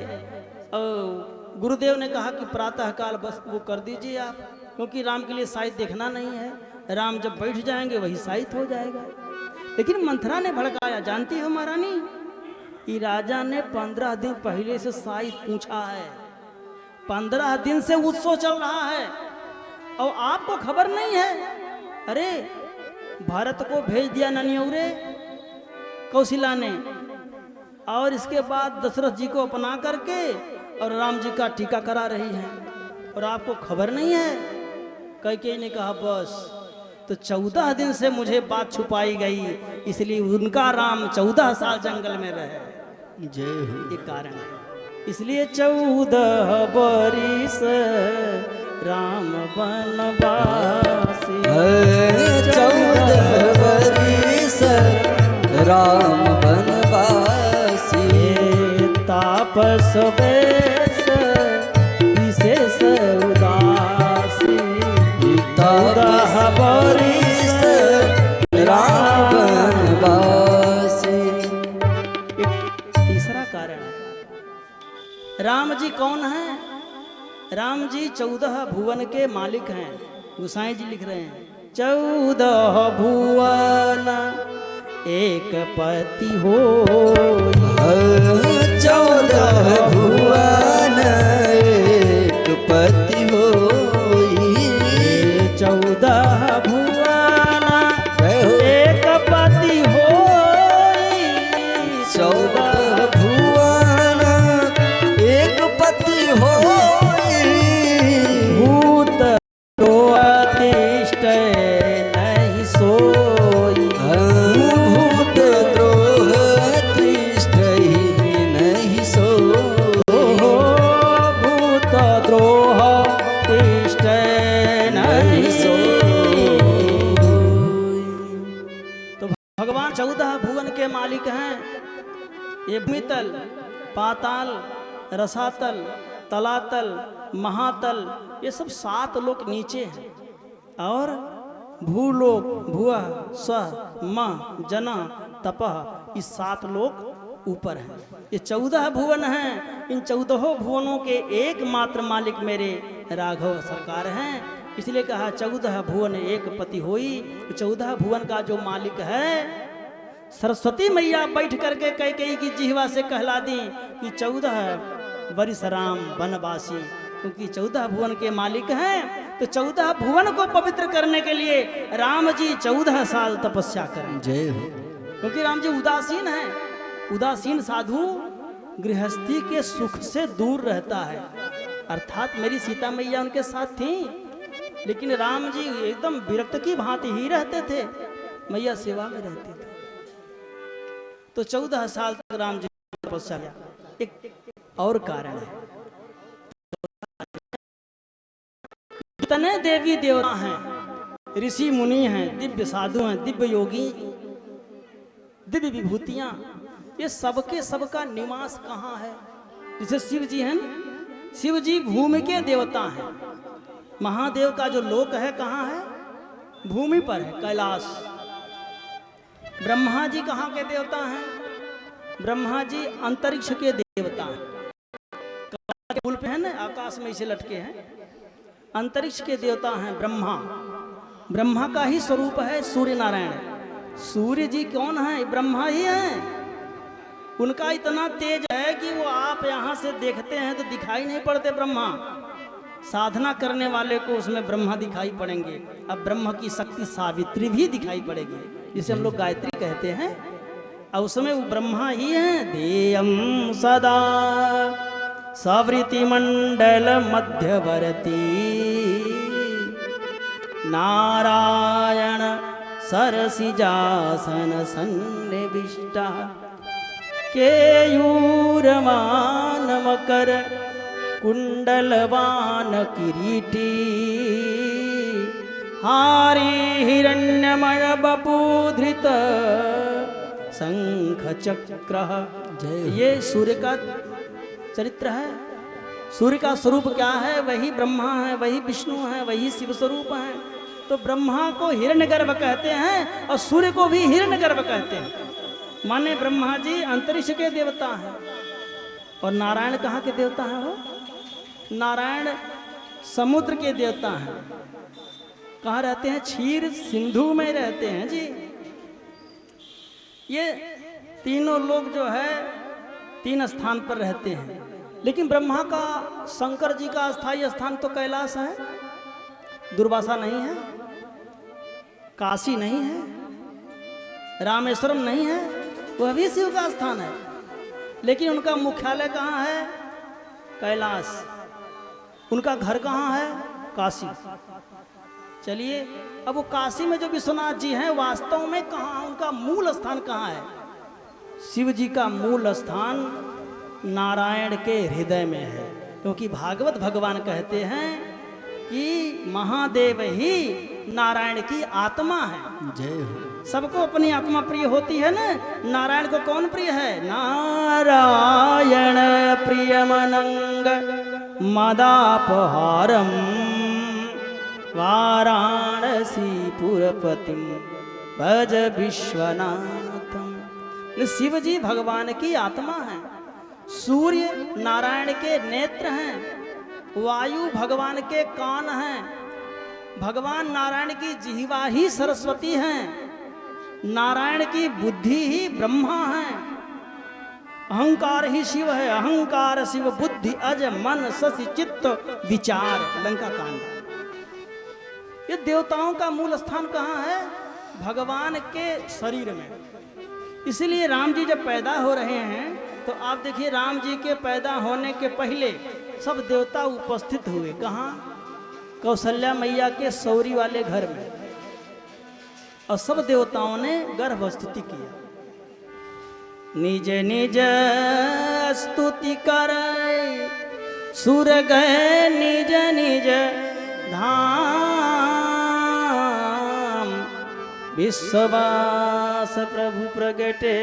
D: और गुरुदेव ने कहा कि प्रातः काल बस वो कर दीजिए आप, क्योंकि राम के लिए साहित्य देखना नहीं है। राम जब बैठ जाएंगे वही साहित्य हो जाएगा। लेकिन मंथरा ने भड़काया। जानती हो महारानी, कि राजा ने 15 दिन पहले से साहित्य पूछा है। 15 दिन से उत्सव चल रहा है और आपको खबर नहीं है। अरे भारत को भेज दिया ननियौरे कौशिला ने, और इसके बाद दशरथ जी को अपना करके और राम जी का टीका करा रही है, और आपको खबर नहीं है। कैकेयी ने कहा बस, तो 14 दिन से मुझे बात छुपाई गई, इसलिए उनका राम 14 साल जंगल में रहे।
A: जय हो।
D: ये कारण है, इसलिए 14 बरिस राम बनवासी।
A: 14 बरिस राम बनवासी।
D: तापस बेस विशेष उदासी। 14 बरिस
A: राम बनवासी।
D: तीसरा कारण है, राम जी कौन है? राम जी 14 भुवन के मालिक हैं। गोसाई जी लिख रहे हैं 14 भुवन एक पति हो।
A: 14 भुवन एक पति होई।
D: 14 भुवन एक पति होई।
A: 14 भुवन एक पति होई।
D: भूत तो अतिष्ठ नहीं सोई।
A: भूत द्रोह तिष्ठहि नहीं सोई।
D: भूत द्रोह तिष्ठ नहीं सोई। तो भगवान 14 भुवन के मालिक हैं। ये भूमितल, पाताल, रसातल, तलातल, महातल, ये सब 7 लोक नीचे हैं, और भूलोक, भुआ, स्व, म, जना, तपह, इस 7 लोक ऊपर हैं। ये 14 भुवन हैं। इन 14 भुवनों के एकमात्र मालिक मेरे राघव सरकार हैं। इसलिए कहा 14 भुवन एक पति होई। 14 भुवन का जो मालिक है, सरस्वती मैया बैठ करके कैकेयी की जिह्वा से कहला दी कि 14 बरिस राम बनवासी, क्योंकि 14 भुवन के मालिक हैं। तो 14 भुवन को पवित्र करने के लिए राम जी 14 साल तपस्या करें।
A: जय हो।
D: क्योंकि राम जी उदासीन हैं। उदासीन साधु गृहस्थी के सुख से दूर रहता है। अर्थात मेरी सीता मैया उनके साथ थी, लेकिन राम जी एकदम विरक्त की भांति ही रहते थे, मैया सेवा में रहती थी। तो 14 साल तक राम जी तपस्या किया। एक और कारण है, कितने देवी देवता हैं, ऋषि मुनि हैं, दिव्य साधु हैं, दिव्य योगी, दिव्य विभूतियां, ये सबके सबका निवास कहाँ है? जैसे शिव जी हैं, शिव जी भूमि के देवता हैं। महादेव का जो लोक है कहाँ है? भूमि पर है, कैलाश। ब्रह्मा जी कहाँ के देवता हैं? ब्रह्मा जी अंतरिक्ष के देवता हैं। पुल पे है ना, आकाश में इसे लटके हैं। अंतरिक्ष के देवता हैं ब्रह्मा। ब्रह्मा का ही स्वरूप है सूर्य नारायण। सूर्य जी कौन है? ब्रह्मा ही हैं। उनका इतना तेज है कि वो आप यहाँ से देखते हैं तो दिखाई नहीं पड़ते ब्रह्मा। साधना करने वाले को उसमें ब्रह्मा दिखाई पड़ेंगे। अब ब्रह्म की शक्ति सावित्री भी दिखाई पड़ेगी, जिसे हम लोग गायत्री कहते हैं। और उस समय वो ब्रह्मा ही है। देयम सदा सवृति मंडल मध्यवर्ती नारायण सरसिजासन सन्निविष्टा केयूरमान मकर कुंडलवान किरीटी हारी हिरण्यमय बपूधृत शंख चक्र। ये सूर्य का चरित्र है। सूर्य का स्वरूप क्या है? वही ब्रह्मा है, वही विष्णु है, वही शिव स्वरूप है। तो ब्रह्मा को हिरण्यगर्भ कहते हैं और सूर्य को भी हिरण्यगर्भ कहते हैं। माने ब्रह्मा जी अंतरिक्ष के देवता हैं। और नारायण कहाँ के देवता हैं? वो नारायण समुद्र के देवता हैं। कहाँ रहते हैं? क्षीर सिंधु में रहते हैं जी। ये तीनों लोग जो है 3 स्थान पर रहते हैं। लेकिन ब्रह्मा का, शंकर जी का स्थायी स्थान तो कैलाश है, दुर्वासा नहीं है, काशी नहीं है, रामेश्वरम नहीं है, वह भी शिव का स्थान है। लेकिन उनका मुख्यालय कहाँ है? कैलाश। उनका घर कहाँ है? काशी। चलिए, अब वो काशी में जो विश्वनाथ जी हैं वास्तव में कहाँ, उनका मूल स्थान कहाँ है? शिव जी का मूल स्थान नारायण के हृदय में है। क्योंकि भागवत भगवान कहते हैं कि महादेव ही नारायण की आत्मा है।
A: जय हो।
D: सबको अपनी आत्मा प्रिय होती है ना। नारायण को कौन प्रिय है? नारायण प्रियमनंग मदापहारम वाराणसी पुरपतिम भज विश्वनाथम। शिव जी भगवान की आत्मा है। सूर्य नारायण के नेत्र हैं, वायु भगवान के कान हैं, भगवान नारायण की जिह्वा ही सरस्वती हैं, नारायण की बुद्धि ही ब्रह्मा है, अहंकार ही शिव है। अहंकार शिव बुद्धि अज मन शशि चित्त विचार। लंका कांड। ये देवताओं का मूल स्थान कहाँ है? भगवान के शरीर में। इसलिए राम जी जब पैदा हो रहे हैं तो आप देखिए, राम जी के पैदा होने के पहले सब देवता उपस्थित हुए। कहाँ? कौशल्या मैया के सौरी वाले घर में। और सब देवताओं ने गर्भस्तुति किया। निज निज स्तुति करे सुर गए निज निज धाम। विश्वास प्रभु प्रगटे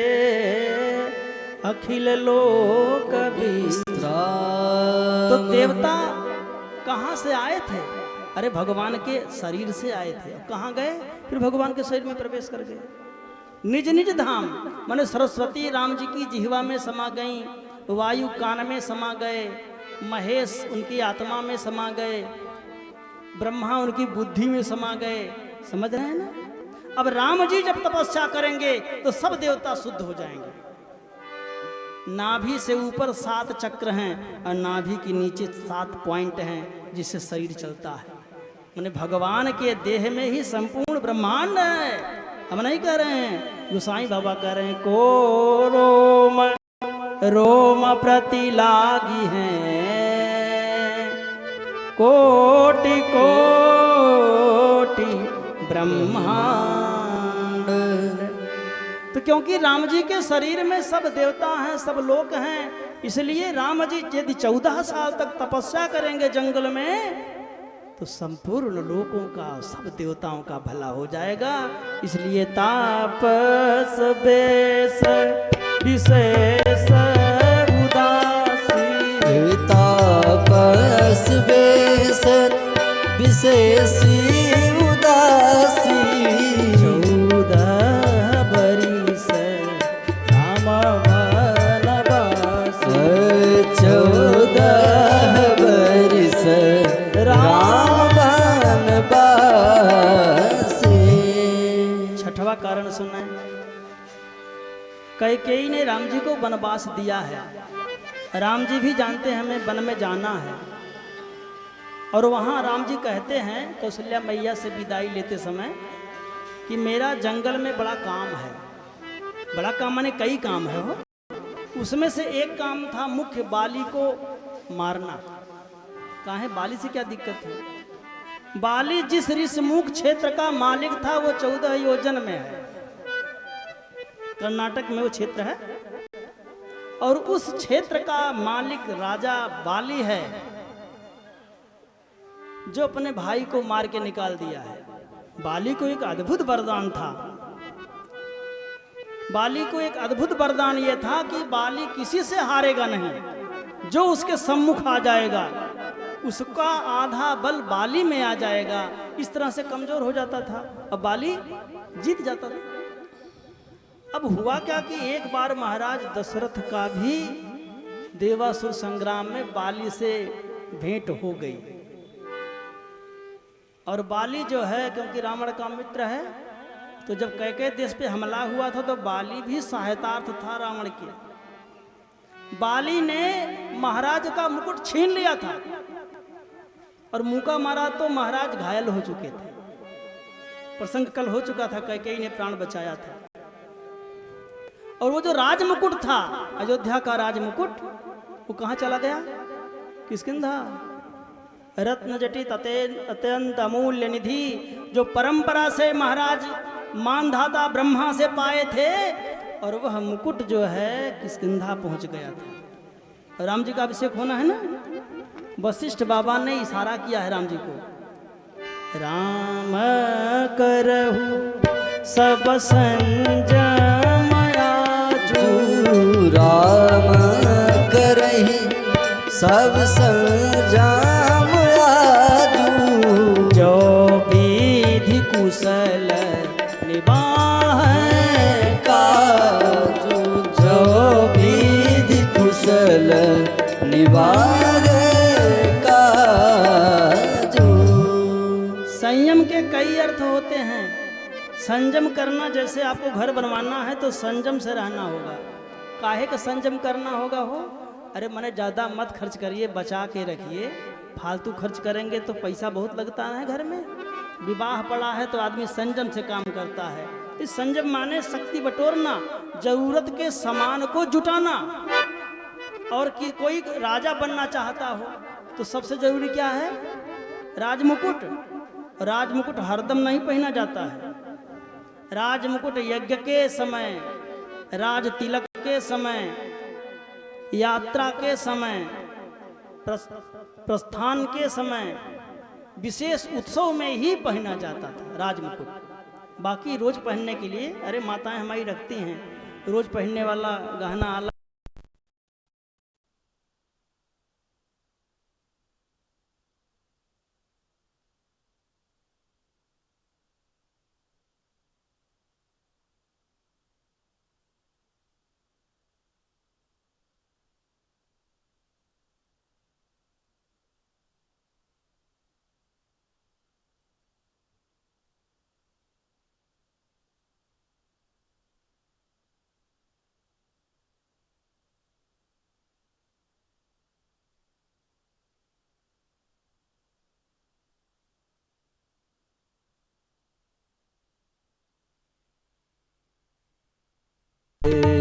D: अखिल लोक विस्त्राम। तो देवता कहाँ से आए थे? अरे भगवान के शरीर से आए थे। कहाँ गए? फिर भगवान के शरीर में प्रवेश कर गए। निज निज धाम माने सरस्वती राम जी की जिह्वा में समा गई, वायु कान में समा गए, महेश उनकी आत्मा में समा गए, ब्रह्मा उनकी बुद्धि में समा गए। समझ रहे हैं ना? अब राम जी जब तपस्या करेंगे तो सब देवता शुद्ध हो जाएंगे। नाभि से ऊपर 7 चक्र हैं और नाभि के नीचे 7 पॉइंट हैं जिससे शरीर चलता है। माने भगवान के देह में ही संपूर्ण ब्रह्मांड है। हम नहीं कह रहे हैं, गोसाई बाबा कह रहे हैं। को रोम रोम प्रति लागी हैं कोटि कोटि ब्रह्मांड। तो क्योंकि राम जी के शरीर में सब देवता हैं, सब लोक हैं, इसलिए राम जी यदि 14 साल तक तपस्या करेंगे जंगल में तो संपूर्ण लोकों का, सब देवताओं का भला हो जाएगा। इसलिए तापस बेस विशेष उदासी।
A: तापस बेस विशेष उदासी।
D: 14 बरिस राम वनवास।
A: 14 बरिस राम वनवासी।
D: छठवां कारण सुना है। कैकेयी ने राम जी को वनवास दिया है। राम जी भी जानते हैं हमें वन में जाना है। और वहाँ राम जी कहते हैं कौशल्या मैया से विदाई लेते समय कि मेरा जंगल में बड़ा काम है। बड़ा काम माने कई काम है हो। उसमें से एक काम था मुख्य बाली को मारना। काहे बाली से क्या दिक्कत है? बाली जिस ऋषमुख क्षेत्र का मालिक था वो 14 योजन में है, कर्नाटक में वो क्षेत्र है। और उस क्षेत्र का मालिक राजा बाली है जो अपने भाई को मार के निकाल दिया है। बाली को एक अद्भुत वरदान था। बाली को एक अद्भुत वरदान यह था कि बाली किसी से हारेगा नहीं। जो उसके सम्मुख आ जाएगा उसका आधा बल बाली में आ जाएगा। इस तरह से कमजोर हो जाता था, अब बाली जीत जाता था। अब हुआ क्या कि एक बार महाराज दशरथ का भी देवासुर संग्राम में बाली से भेंट हो गई। और बाली जो है क्योंकि रावण का मित्र है, तो जब कैकेय देश पे हमला हुआ था तो बाली भी सहायतार्थ था रावण के। बाली ने महाराज का मुकुट छीन लिया था और मुका मारा तो महाराज घायल हो चुके थे। प्रसंग कल हो चुका था, कैकेयी ने प्राण बचाया था। और वो जो राजमुकुट था, अयोध्या का राजमुकुट, वो कहाँ चला गया? किष्किंधा। रत्न जटित अत्यंत अमूल्य निधि जो परंपरा से महाराज मानधाता ब्रह्मा से पाए थे, और वह मुकुट जो है किष्किंधा पहुंच गया था। राम जी का अभिषेक होना है ना, वशिष्ठ बाबा ने इशारा किया है राम जी को, राम करहु सब संजम आजू,
A: राम करहि सब संजम आजू,
D: जो विधि कुशल निबाह
A: काजू, जो विधि कुशल निबाह काजू।
D: संयम के कई अर्थ होते हैं। संयम करना, जैसे आपको घर बनवाना है तो संयम से रहना होगा। काहे का संयम करना होगा हो? अरे मने ज़्यादा मत खर्च करिए, बचा के रखिए। फालतू खर्च करेंगे तो पैसा बहुत लगता है घर में। विवाह पड़ा है तो आदमी संयम से काम करता है। इस संयम माने शक्ति बटोरना, जरूरत के सामान को जुटाना। और कि कोई राजा बनना चाहता हो तो सबसे जरूरी क्या है? राजमुकुट। राजमुकुट हरदम नहीं पहना जाता है। राजमुकुट यज्ञ के समय, राज तिलक के समय, यात्रा के समय, प्रस्थान के समय, विशेष उत्सव में ही पहना जाता था राजमुकुट। बाकी रोज पहनने के लिए, अरे माताएं हमारी रखती हैं रोज पहनने वाला गहना अलग।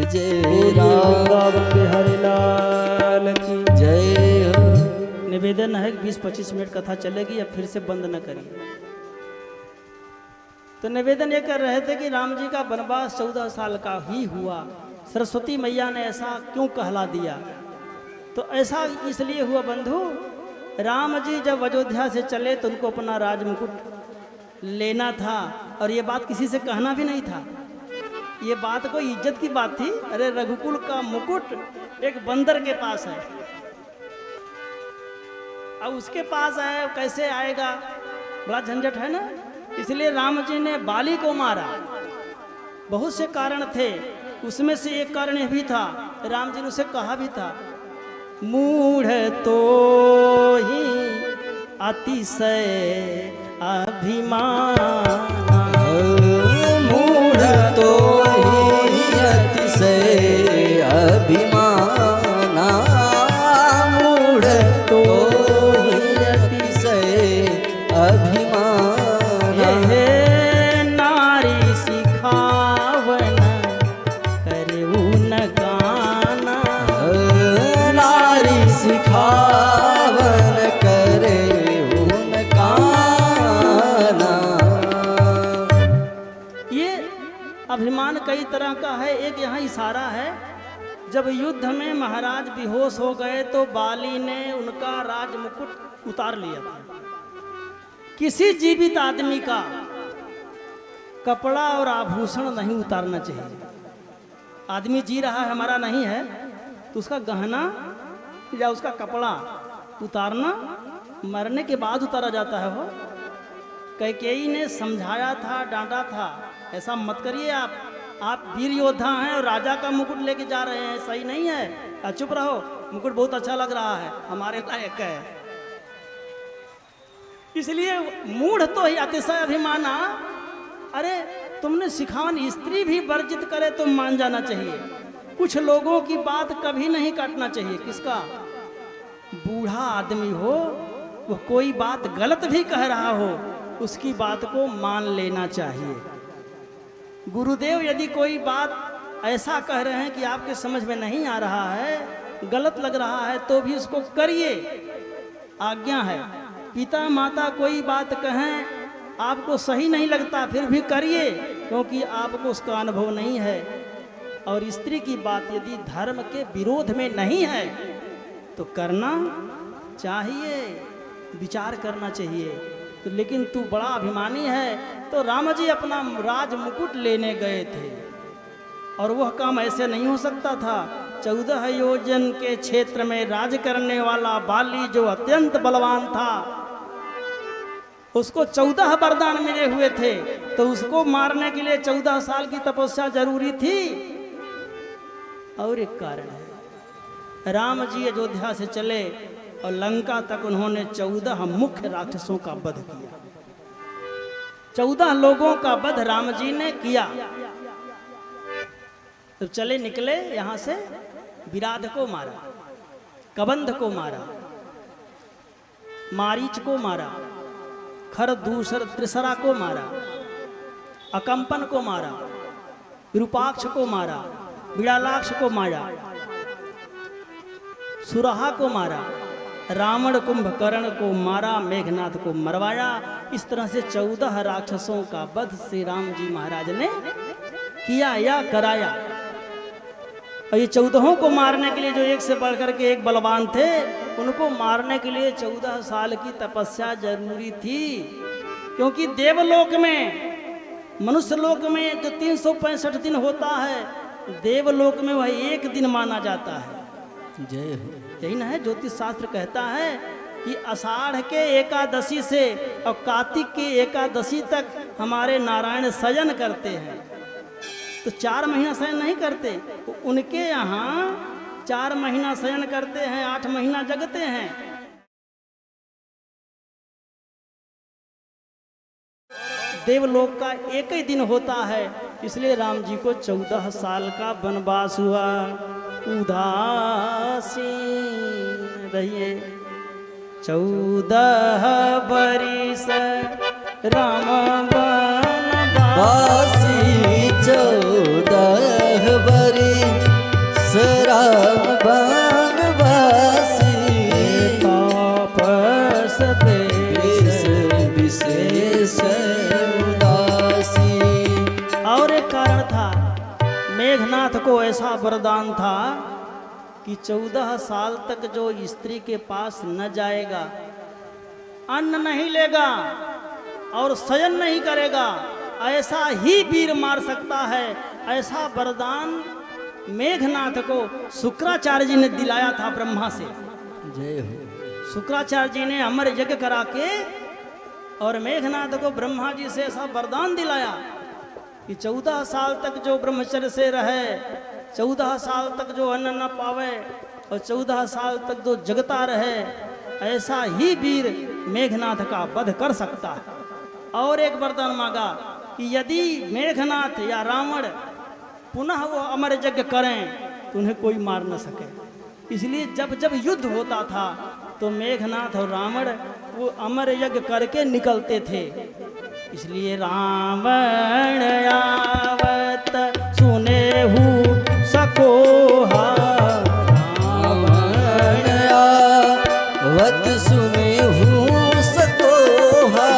A: जय राम
D: बिहारी लाल की
A: जय हो।
D: निवेदन है कि 20-25 मिनट कथा चलेगी, या फिर से बंद न करिए। तो निवेदन ये कर रहे थे कि राम जी का वनवास 14 साल का ही हुआ। सरस्वती मैया ने ऐसा क्यों कहला दिया? तो ऐसा इसलिए हुआ बंधु, राम जी जब अयोध्या से चले तो उनको अपना राजमुकुट लेना था, और ये बात किसी से कहना भी नहीं था। ये बात कोई इज्जत की बात थी। अरे रघुकुल का मुकुट एक बंदर के पास है, अब उसके पास है, कैसे आएगा? बड़ा झंझट है ना। इसलिए राम जी ने बाली को मारा। बहुत से कारण थे, उसमें से एक कारण यह भी था, राम जी ने उसे कहा भी था, मूढ़ तो ही अतिशय अभिमान,
A: मूढ़ तो ही अतिशय अभिमाना, मूढ़ तो ही अतिशय
D: अभिमान कई तरह का है। एक यहाँ इशारा है, जब युद्ध में महाराज बेहोश हो गए तो बाली ने उनका राज मुकुट उतार लिया था। किसी जीवित आदमी का कपड़ा और आभूषण नहीं उतारना चाहिए। आदमी जी रहा है, हमारा नहीं है, तो उसका गहना या उसका कपड़ा उतारना मरने के बाद उतारा जाता है। वो कैकेयी ने समझाया था, डांटा था, ऐसा मत करिए आप वीर योद्धा हैं और राजा का मुकुट लेके जा रहे हैं, सही नहीं है, चुप रहो, मुकुट बहुत अच्छा लग रहा है, हमारे लायक है। इसलिए मूढ़ तो ही अतिशय अभिमाना। अरे तुमने सिखावन स्त्री भी वर्जित करे तो मान जाना चाहिए। कुछ लोगों की बात कभी नहीं काटना चाहिए। किसका? बूढ़ा आदमी हो, वो कोई बात गलत भी कह रहा हो, उसकी बात को मान लेना चाहिए। गुरुदेव यदि कोई बात ऐसा कह रहे हैं कि आपके समझ में नहीं आ रहा है, गलत लग रहा है, तो भी उसको करिए, आज्ञा है। पिता माता कोई बात कहें, आपको सही नहीं लगता, फिर भी करिए, क्योंकि आपको उसका अनुभव नहीं है। और स्त्री की बात यदि धर्म के विरोध में नहीं है तो करना चाहिए, विचार करना चाहिए। तो लेकिन तू बड़ा अभिमानी है, तो राम जी अपना राज मुकुट लेने गए थे और वह काम ऐसे नहीं हो सकता था। 14 योजन के क्षेत्र में राज करने वाला बाली जो अत्यंत बलवान था, उसको 14 वरदान मिले हुए थे, तो उसको मारने के लिए 14 साल की तपस्या जरूरी थी। और एक कारण है, राम जी अयोध्या से चले और लंका तक उन्होंने 14 मुख्य राक्षसों का वध किया। 14 लोगों का वध राम जी ने किया। तो चले निकले यहां से, विराध को मारा, कबंध को मारा, मारीच को मारा, खरदूषण त्रिसरा को मारा, अकंपन को मारा, विरूपाक्ष को मारा, बिड़ालाक्ष को मारा, सुरहा को मारा, रावण कुंभकर्ण को मारा, मेघनाथ को मरवाया। इस तरह से 14 राक्षसों का वध श्री राम जी महाराज ने किया या कराया। और ये 14 को मारने के लिए जो एक से बढ़कर के एक बलवान थे, उनको मारने के लिए 14 साल की तपस्या जरूरी थी। क्योंकि देवलोक में, मनुष्य लोक में जो 365 दिन होता है, देवलोक में वह एक दिन माना जाता है।
A: जय हो।
D: यही ना है, ज्योतिष शास्त्र कहता है कि आषाढ़ के एकादशी से और कार्तिक के एकादशी तक हमारे नारायण शयन करते हैं। तो 4 महीना शयन नहीं करते, तो उनके यहाँ 4 महीना शयन करते हैं, 8 महीना जगते हैं। देवलोक का एक ही दिन होता है, इसलिए राम जी को 14 साल का वनवास हुआ। उदासीन रहिए 14 बरिस राम
A: वनवासी, 14 बरिस राम वनवासी,
D: तापस
A: विशेष उदासी।
D: और एक कारण था, मेघनाथ को ऐसा वरदान था कि 14 साल तक जो स्त्री के पास न जाएगा, अन्न नहीं लेगा और शयन नहीं करेगा, ऐसा ही वीर मार सकता है। ऐसा वरदान मेघनाथ को शुक्राचार्य जी ने दिलाया था ब्रह्मा से।
A: जय हो।
D: शुक्राचार्य जी ने अमर यज्ञ करा के और मेघनाथ को ब्रह्मा जी से ऐसा वरदान दिलाया कि 14 साल तक जो ब्रह्मचर्य से रहे, 14 साल तक जो अन्न न पावे और 14 साल तक जो जगता रहे, ऐसा ही वीर मेघनाथ का वध कर सकता है। और एक वरदान मांगा कि यदि मेघनाथ या रावण पुनः वो अमर यज्ञ करें तो उन्हें कोई मार न सके। इसलिए जब जब युद्ध होता था तो मेघनाथ और रावण वो अमर यज्ञ करके निकलते थे। इसलिए रावण आवत सुने हूँ सकोहा,
A: रावण आवत सुने हूँ सकोहा,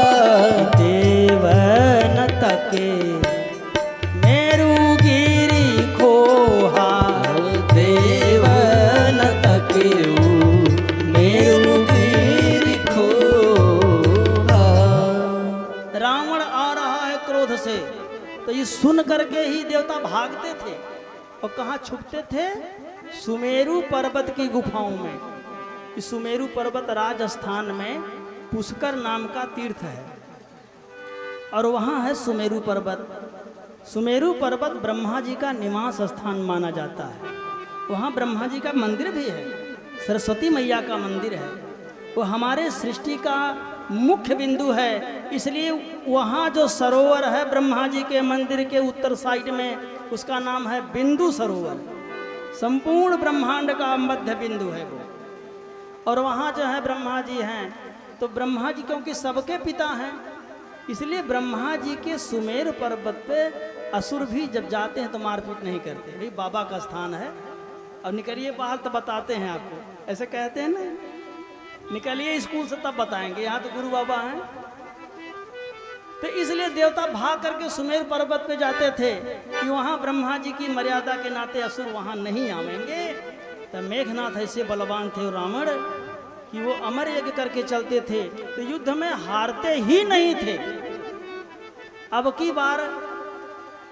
D: देवन तके मेरू आ रहा है क्रोध से, तो ये सुन करके ही देवता भागते थे और कहाँ छुपते थे? सुमेरु पर्वत की गुफाओं में। इस सुमेरु पर्वत राजस्थान में पुष्कर नाम का तीर्थ है और वहाँ है सुमेरु पर्वत। सुमेरु पर्वत ब्रह्मा जी का निवास स्थान माना जाता है। वहाँ ब्रह्मा जी का मंदिर भी है, सरस्वती मैया का मंदिर है। वो हमारे सृष्टि का मुख्य बिंदु है, इसलिए वहाँ जो सरोवर है ब्रह्मा जी के मंदिर के उत्तर साइड में, उसका नाम है बिंदु सरोवर। संपूर्ण ब्रह्मांड का मध्य बिंदु है वो। और वहाँ जो है ब्रह्मा जी हैं, तो ब्रह्मा जी क्योंकि सबके पिता हैं, इसलिए ब्रह्मा जी के सुमेर पर्वत पे असुर भी जब जाते हैं तो मारपीट नहीं करते। भाई बाबा का स्थान है, अब निकलिए बाहर तो बताते हैं आपको। ऐसे कहते हैं ना, निकलिए स्कूल से तब बताएंगे, यहाँ तो गुरु बाबा हैं। तो इसलिए देवता भाग करके सुमेर पर्वत पे जाते थे कि वहाँ ब्रह्मा जी की मर्यादा के नाते असुर वहाँ नहीं आवेंगे। तो मेघनाथ ऐसे बलवान थे और रावण कि वो अमर यज्ञ करके चलते थे, तो युद्ध में हारते ही नहीं थे। अब की बार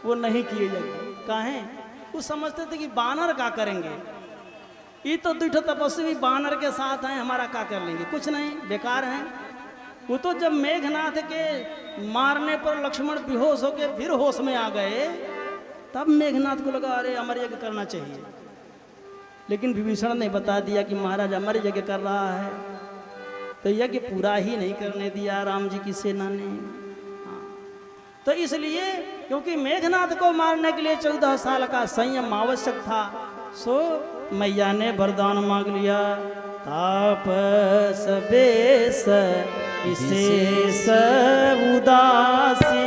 D: वो नहीं किए यज्ञ। काहे? वो समझते थे कि बानर क्या करेंगे, ये तो दुष्ट तपस्वी बानर के साथ हैं, हमारा क्या कर लेंगे, कुछ नहीं, बेकार हैं। वो तो जब मेघनाथ के मारने पर लक्ष्मण बेहोश होके फिर होश में आ गए, तब मेघनाथ को लगा अरे अमर यज्ञ करना चाहिए। लेकिन विभीषण ने बता दिया कि महाराज अमर यज्ञ कर रहा है, तो यज्ञ पूरा ही नहीं करने दिया राम जी की सेना ने। तो इसलिए क्योंकि मेघनाथ को मारने के लिए 14 साल का संयम आवश्यक था, सो मैया ने वरदान मांग लिया, तापस बेस विशेष उदासी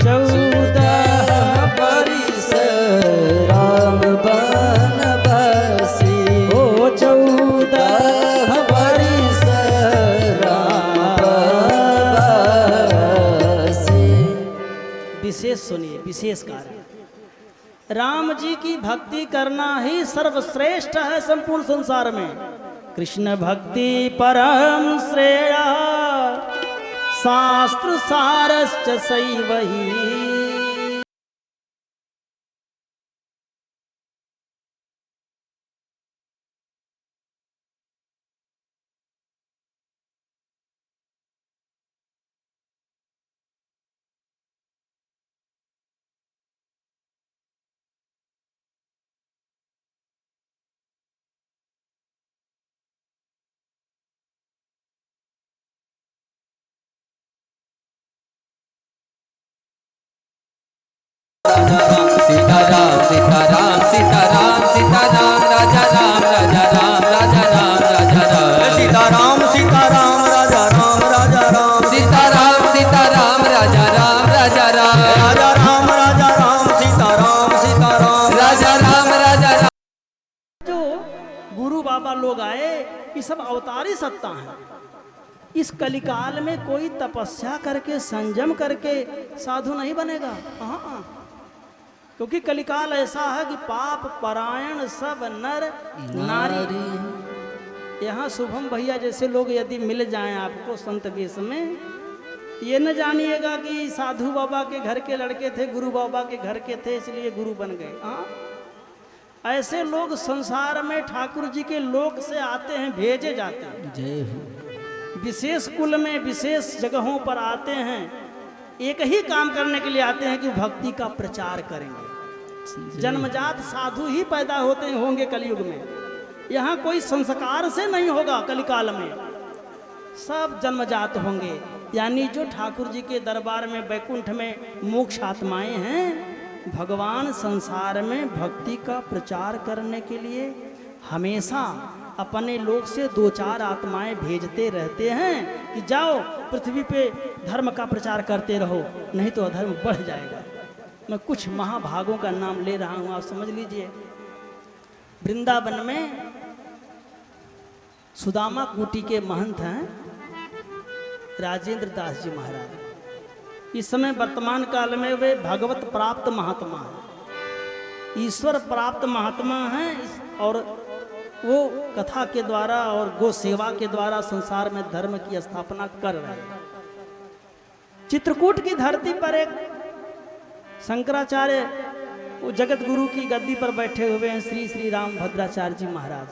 D: 14
A: परिस राम बन बसी।
D: ओ 14
A: परिस राम बसी।
D: विशेष सुनिए, विशेष कार्य। राम जी की भक्ति करना ही सर्वश्रेष्ठ है संपूर्ण संसार में। कृष्ण भक्ति परम श्रेय शास्त्र सारश्च सैवही।
A: सीताराम सीताराम सीताराम सीताराम राजा राम राजा राम राजा राम राजा राम।
E: सीताराम सीताराम राजा राम राजा राम।
A: सीताराम सीताराम राजा राम राजा राम।
E: राजा राम सीताराम सीताराम
A: राजा राम।
D: जो गुरु बाबा लोग आए, ये सब अवतारी सत्ता है। इस कलिकाल में कोई तपस्या करके संयम करके साधु नहीं बनेगा। हाँ, क्योंकि कलिकाल ऐसा है कि पाप परायण सब नर नारी। यहाँ शुभम भैया जैसे लोग यदि मिल जाएं आपको संत वेश में, ये न जानिएगा कि साधु बाबा के घर के लड़के थे, गुरु बाबा के घर के थे, इसलिए गुरु बन गए। हाँ, ऐसे लोग संसार में ठाकुर जी के लोक से आते हैं, भेजे जाते हैं।
A: जय हो।
D: विशेष कुल में विशेष जगहों पर आते हैं, एक ही काम करने के लिए आते हैं कि भक्ति का प्रचार करेंगे। जन्मजात साधु ही पैदा होते होंगे कलयुग में। यहाँ कोई संस्कार से नहीं होगा कलिकाल में, सब जन्मजात होंगे। यानी जो ठाकुर जी के दरबार में वैकुंठ में मोक्ष आत्माएं हैं, भगवान संसार में भक्ति का प्रचार करने के लिए हमेशा अपने लोक से 2-4 आत्माएं भेजते रहते हैं कि जाओ पृथ्वी पे धर्म का प्रचार करते रहो, नहीं तो अधर्म बढ़ जाएगा। मैं कुछ महाभागों का नाम ले रहा हूं, आप समझ लीजिए। वृंदावन में सुदामा कोटि के महंत हैं राजेंद्र दास जी महाराज। इस समय वर्तमान काल में वे भगवत प्राप्त महात्मा हैं, ईश्वर प्राप्त महात्मा हैं, और वो कथा के द्वारा और गो सेवा के द्वारा संसार में धर्म की स्थापना कर रहे हैं। चित्रकूट की धरती पर एक शंकराचार्य वो जगत गुरु की गद्दी पर बैठे हुए हैं, श्री श्री राम भद्राचार्य जी महाराज।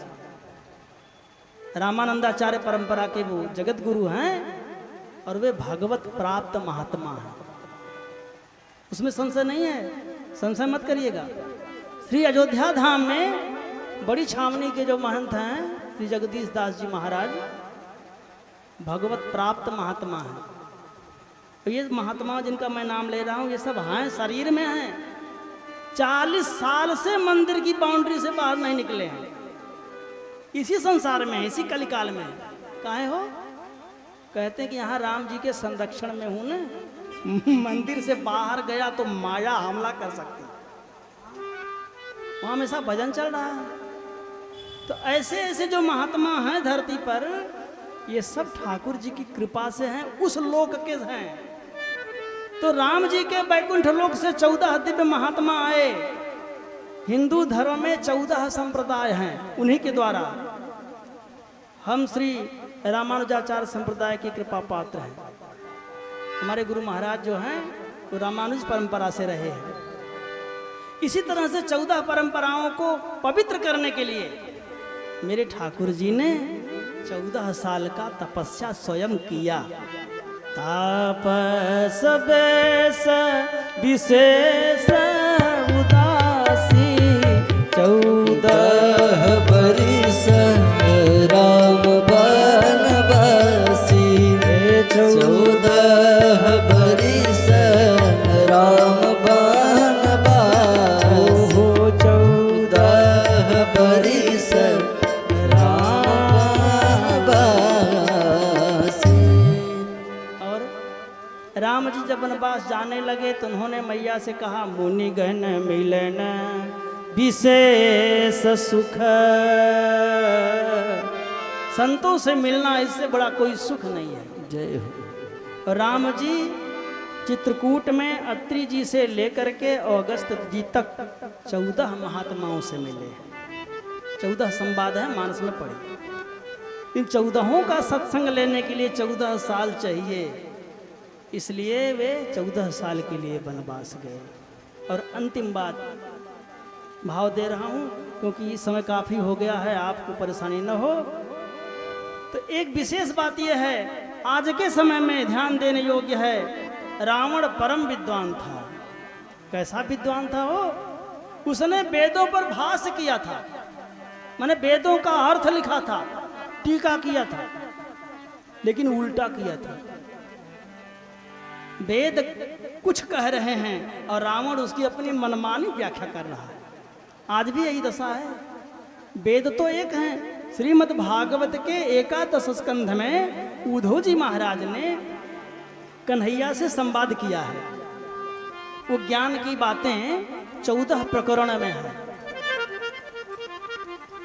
D: रामानंदाचार्य परंपरा के वो जगत गुरु हैं और वे भगवत प्राप्त महात्मा हैं, उसमें संशय नहीं है, संशय मत करिएगा। श्री अयोध्या धाम में बड़ी छावनी के जो महंत हैं श्री जगदीश दास जी महाराज भगवत प्राप्त महात्मा हैं। तो ये महात्मा जिनका मैं नाम ले रहा हूँ ये सब हैं, शरीर में हैं, 40 साल से मंदिर की बाउंड्री से बाहर नहीं निकले हैं, इसी संसार में, इसी कलिकाल में। काहे हो? कहते हैं कि यहाँ राम जी के संरक्षण में हूं ना, मंदिर से बाहर गया तो माया हमला कर सकती, वहां हमेशा भजन चल रहा है। तो ऐसे ऐसे जो महात्मा हैं धरती पर, ये सब ठाकुर जी की कृपा से हैं, उस लोक के हैं। तो राम जी के बैकुंठ लोक से 14 दिव्य महात्मा आए। हिंदू धर्म में 14 संप्रदाय हैं, उन्हीं के द्वारा हम श्री रामानुजाचार्य संप्रदाय की कृपा पात्र हैं। हमारे गुरु महाराज जो हैं वो रामानुज परंपरा से रहे हैं। इसी तरह से 14 परंपराओं को पवित्र करने के लिए मेरे ठाकुर जी ने 14 साल का तपस्या स्वयं किया। तापस बेस विशेष उदासी
A: 14 बरिस राम बनवासी, 14 बरिस राम बनवासी, 14 बरिस राम बनवासी।
D: और राम जी जब वनवास जाने लगे तो उन्होंने मैया से कहा, मुनि गण मिलन विशेष सुख। संतों से मिलना इससे बड़ा कोई सुख नहीं है।
A: जय हो।
D: और राम जी चित्रकूट में अत्रि जी से लेकर के अगस्त जी तक 14 महात्माओं से मिले। 14 संवाद है, मानस में पढ़े। इन 14 का सत्संग लेने के लिए 14 साल चाहिए, इसलिए वे 14 साल के लिए वनवास गए। और अंतिम बात भाव दे रहा हूँ क्योंकि इस समय काफ़ी हो गया है, आपको परेशानी न हो। तो एक विशेष बात यह है, आज के समय में ध्यान देने योग्य है, रावण परम विद्वान था। कैसा विद्वान था वो? उसने वेदों पर भाष्य किया था, माने वेदों का अर्थ लिखा था, टीका किया था, लेकिन उल्टा किया था। वेद कुछ कह रहे हैं और रावण उसकी अपनी मनमानी व्याख्या कर रहा है। आज भी यही दशा है। वेद तो एक हैं। श्रीमद् भागवत के 11 स्कंध में उद्धव जी महाराज ने कन्हैया से संवाद किया है। वो ज्ञान की बातें 14 प्रकरण में है।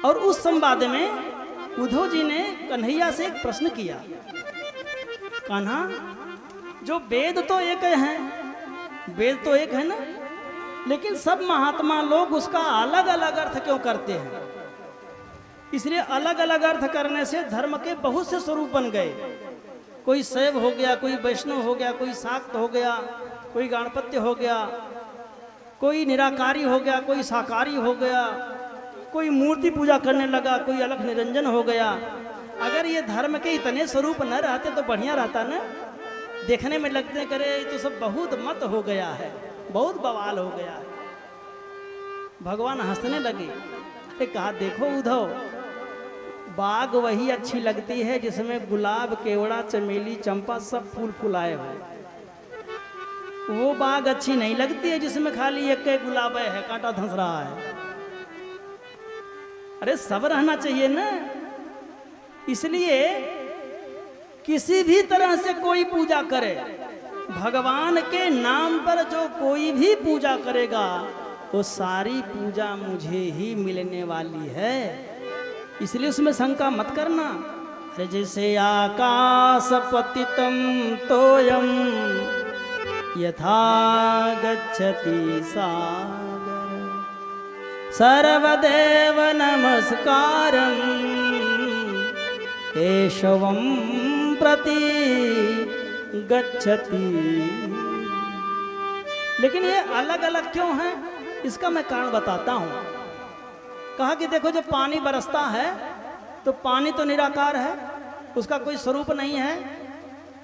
D: और उस संवाद में उद्धव जी ने कन्हैया से एक प्रश्न किया, कान्हा जो वेद तो एक हैं, वेद तो एक है ना, लेकिन सब महात्मा लोग उसका अलग अलग अर्थ क्यों करते हैं? इसलिए अलग अलग अर्थ करने से धर्म के बहुत से स्वरूप बन गए। कोई शैव हो गया, कोई वैष्णव हो गया, कोई शाक्त हो गया, कोई गणपत्य हो गया, कोई निराकारी हो गया, कोई साकारी हो गया, कोई मूर्ति पूजा करने लगा, कोई अलख निरंजन हो गया। अगर ये धर्म के इतने स्वरूप न रहते तो बढ़िया रहता ना। देखने में लगते करे तो सब बहुत मत हो गया है, बहुत बवाल हो गया है। भगवान हंसने लगे। अरे कहा, देखो उद्धव, बाग वही अच्छी लगती है जिसमें गुलाब, केवड़ा, चमेली, चंपा सब फूल फुलाए हुए। वो बाग अच्छी नहीं लगती है जिसमें खाली एक गुलाब है, कांटा धंस रहा है। अरे सब रहना चाहिए ना। इसलिए किसी भी तरह से कोई पूजा करे, भगवान के नाम पर जो कोई भी पूजा करेगा वो सारी पूजा मुझे ही मिलने वाली है, इसलिए उसमें शंका मत करना। अरे जैसे आकाश पतितम तोयम यथा गच्छति सागर सर्वदेव नमस्कारम केशवम प्रति गच्छति। लेकिन ये अलग अलग क्यों है, इसका मैं कारण बताता हूं। कहा कि देखो जब पानी बरसता है तो पानी तो निराकार है, उसका कोई स्वरूप नहीं है,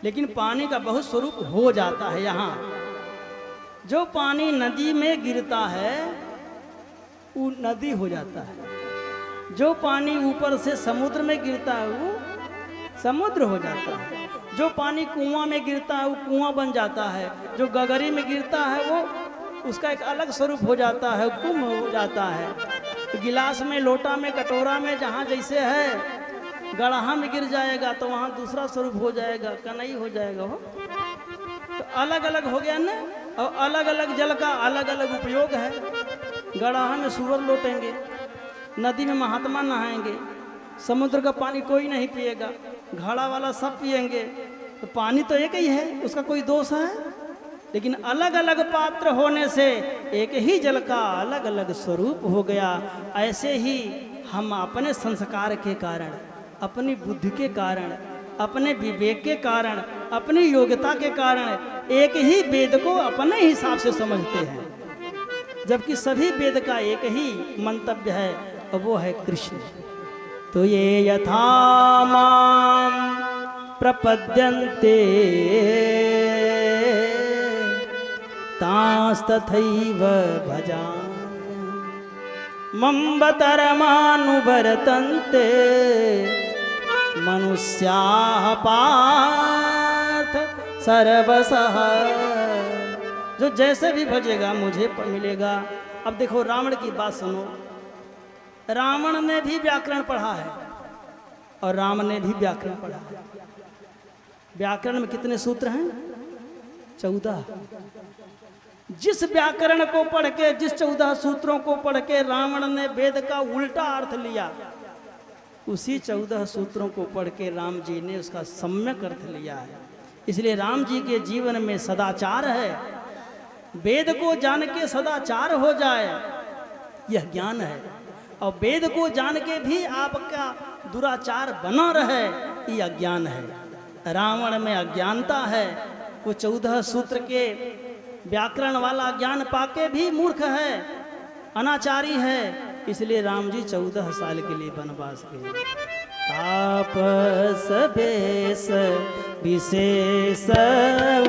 D: लेकिन पानी का बहुत स्वरूप हो जाता है। यहाँ जो पानी नदी में गिरता है वो नदी हो जाता है, जो पानी ऊपर से समुद्र में गिरता है वो समुद्र हो जाता है, जो पानी कुआं में गिरता है वो कुआं बन जाता है, जो गगरी में गिरता है वो उसका एक अलग स्वरूप हो जाता है, कुंभ हो जाता है। तो गिलास में, लोटा में, कटोरा में जहाँ जैसे है, गड़हा में गिर जाएगा तो वहाँ दूसरा स्वरूप हो जाएगा, कनई हो जाएगा वो। तो अलग अलग हो गया ना, और अलग अलग जल का अलग अलग उपयोग है। गड़हा में सुअर लोटेंगे, नदी में महात्मा नहाएंगे, समुद्र का पानी कोई नहीं पिएगा, घड़ा वाला सब पिएंगे। तो पानी तो एक ही है, उसका कोई दोष है, लेकिन अलग अलग पात्र होने से एक ही जल का अलग अलग स्वरूप हो गया। ऐसे ही हम अपने संस्कार के कारण, अपनी बुद्धि के कारण, अपने विवेक के कारण, अपनी योग्यता के कारण एक ही वेद को अपने हिसाब से समझते हैं, जबकि सभी वेद का एक ही मंतव्य है और वो है कृष्ण। तो ये यथा माम प्रपद्यन्ते तांस्तथैव भजामि मम्बतरमानुवर्तन्ते मनुष्याः पार्थ सर्वशः। जो जैसे भी भजेगा मुझे मिलेगा। अब देखो रावण की बात सुनो। रावण ने भी व्याकरण पढ़ा है और राम ने भी व्याकरण पढ़ा है। व्याकरण में कितने सूत्र हैं? 14। जिस व्याकरण को पढ़ के, जिस 14 सूत्रों को पढ़ के रावण ने वेद का उल्टा अर्थ लिया, उसी 14 सूत्रों को पढ़ के राम जी ने उसका सम्यक अर्थ लिया है। इसलिए राम जी के जीवन में सदाचार है। वेद को जान के सदाचार हो जाए, यह ज्ञान है। और वेद को जान के भी आपका दुराचार बना रहे, यह अज्ञान है। रावण में अज्ञानता है, वो 14 सूत्र के व्याकरण वाला ज्ञान पाके भी मूर्ख है, अनाचारी है। इसलिए राम जी 14 साल के लिए वनवास गए। तापस बेस विशेष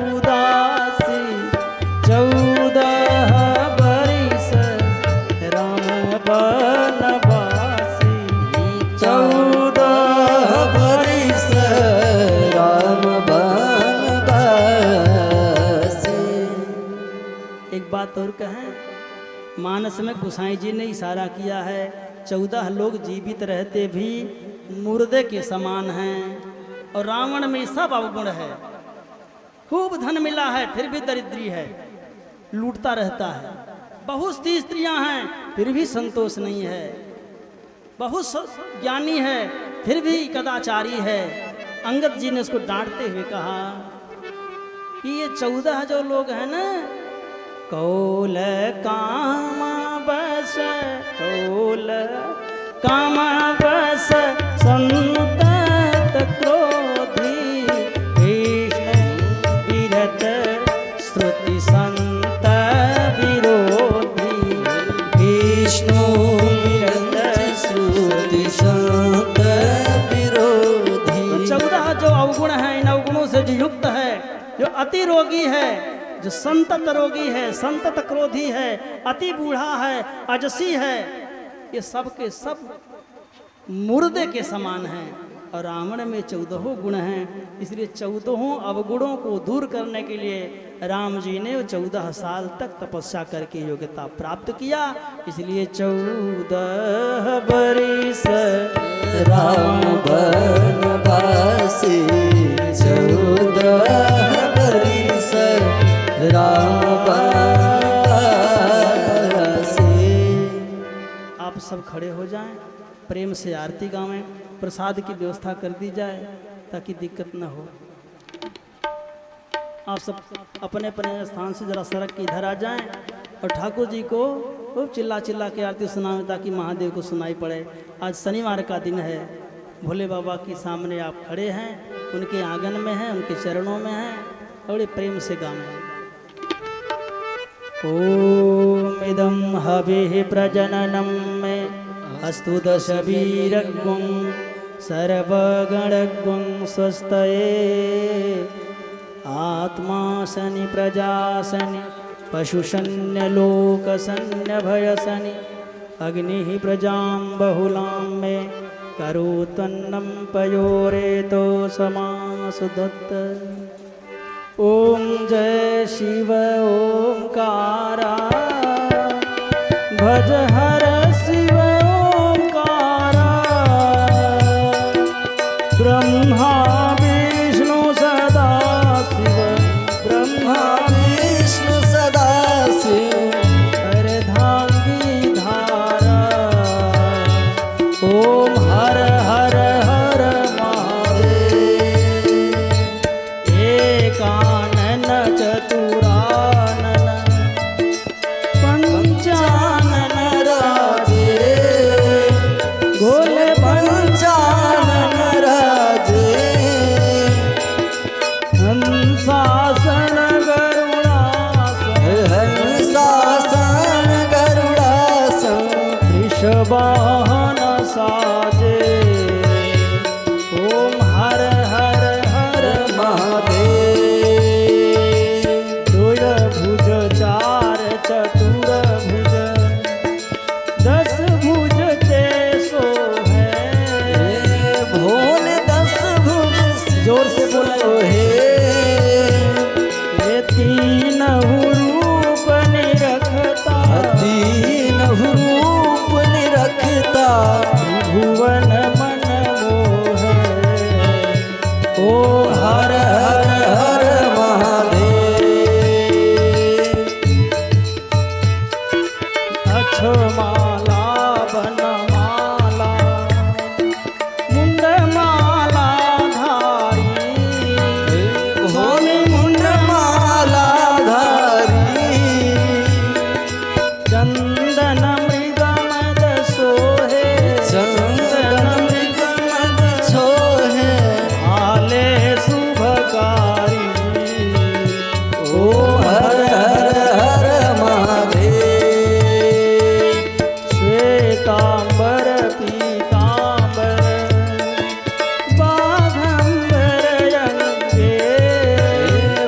D: उदासी 14 बरिस राम बनवासी।
A: 14 बरिस राम बनवासी।
D: एक बात और कहें, मानस में गोसाई जी ने इशारा किया है, 14 लोग जीवित रहते भी मुर्दे के समान हैं। और रावण में सब अवगुण है। खूब धन मिला है फिर भी दरिद्री है, लूटता रहता है। बहुत सी स्त्रियां हैं फिर भी संतोष नहीं है। बहुत ज्ञानी है फिर भी कदाचारी है। अंगद जी ने उसको डांटते हुए कहा कि ये 14 जो लोग हैं ना, कौल कामा बस, कौल कामा बस संतत क्रोधी, कृष्ण विरत श्रुति संत विरोधी,
A: विष्णु विरत श्रुति संत विरोधी।
D: 14 जो अवगुण हैं, इन अवगुणों से जो युक्त है, जो अति रोगी है, जो संतत रोगी है, संतत क्रोधी है, अति बूढ़ा है, अजसी है, ये सब के सब मुर्दे के समान हैं। और रावण में 14 गुण हैं। इसलिए 14 अवगुणों को दूर करने के लिए राम जी ने 14 साल तक तपस्या करके योग्यता प्राप्त किया। इसलिए 14 बरिस
A: राम बनवासी, 14 बरिस राम बनवासी।
D: आप सब खड़े हो जाएं, प्रेम से आरती गावें, प्रसाद की व्यवस्था कर दी जाए ताकि दिक्कत न हो। आप सब अपने अपने स्थान से जरा सड़क के इधर आ जाएं और ठाकुर जी को खूब चिल्ला चिल्ला के आरती सुनाएं ताकि महादेव को सुनाई पड़े। आज शनिवार का दिन है, भोले बाबा के सामने आप खड़े हैं, उनके आंगन में हैं, उनके चरणों में हैं। बड़े प्रेम से गावे। ओम इदं हविः प्रजननं मे अस्तु दशवीरगुं सर्वगणगुं स्वस्तये आत्मा शनि प्रजाशनि पशुशन्यलोकशन्यभयशनि अग्निः प्रजां बहुलां मे करोत्वन्नं पयोरेतो समासुदत्त। ओम जय शिव ओंकारा भज हर शिव ओंकारा ब्रह्मा विष्णु सदा शिव ब्रह्मा
A: विष्णु सदा शिव
D: अर्धांगी धारा। ओम हर हर हर महादेव एकानन चतुरानन पंचानन राजे गोले
A: पंचानन राजे
D: हंसासन गरुड़ासन
A: हंसासन गरुड़ासन
D: वृषवाहन साजे। ओम हर हर हर
A: महादेव
D: दुय भुज चार चतुर भुज 10 भुज ते सो है।
A: भोले 10 भुज
D: जोर से बोलो
A: हे
D: ये तीन रूप निरखता
A: दीन रूप निरखता
D: भुवन मन मोह। ओ
A: हर हर हर महादेव
D: अक्षमाला बनमाला मुंडमाला धारी
A: भोले मुंड माला धारी
D: चंदन मृगमद सोहे
A: चंदन मृगमद छोहे
D: आले शुभकारी।
A: ओ हर हर हर महादेव
D: श्वेतांबर पीतांबर बाघंबर अंगे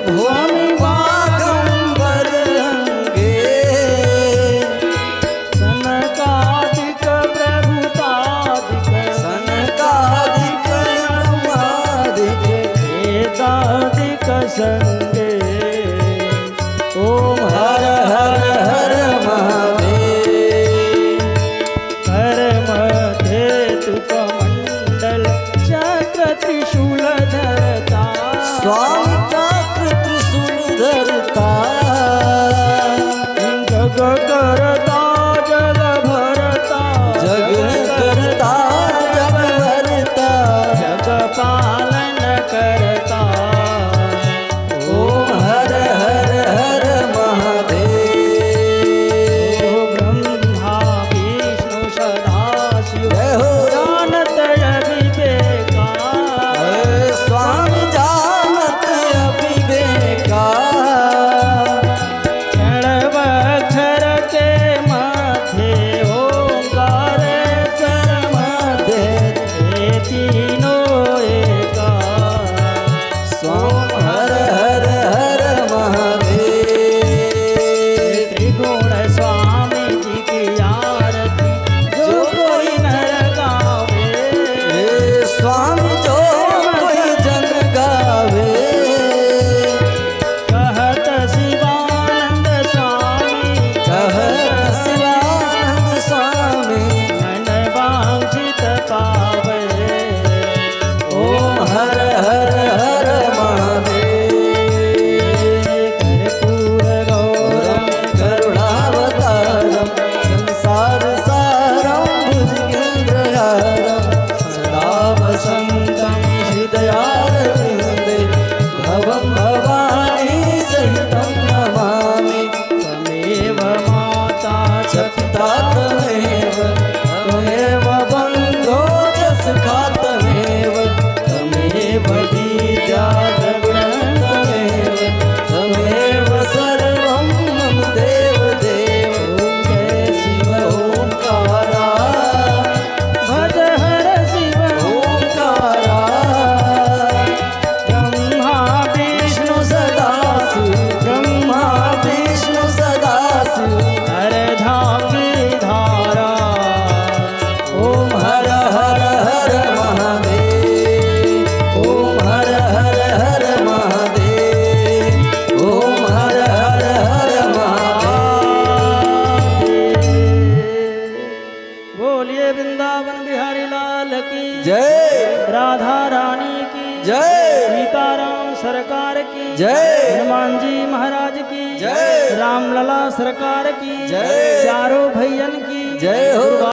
A: भूमि बागंबर अंगे
D: सनकादिक प्रभुतादिक
A: सनकादिक ब्रह्मादिक
D: वेदादिक संगे। ओम
A: हर हर हर महादेव
D: कर मध्य तुकमंडल चक्र त्रिशूल धरता
A: स्वामी चक्र त्रिशूल धरता
D: जग करता जग भरता
A: जग करता जग भरता
D: जग पालन करता।
A: ओम हर हर हर महादेव
D: ओ ब्रह्मा विष्णु सदा शिव
A: जय हो
D: जानत अविवेका
A: स्वामी जानत अविवेका
D: क्षणवक्षर के
A: जय
D: राधा रानी की
A: जय
D: सीताराम सरकार की
A: जय
D: हनुमान जी महाराज की
A: जय
D: रामलला सरकार की
A: जय
D: चारों भैयन की
A: जय हो।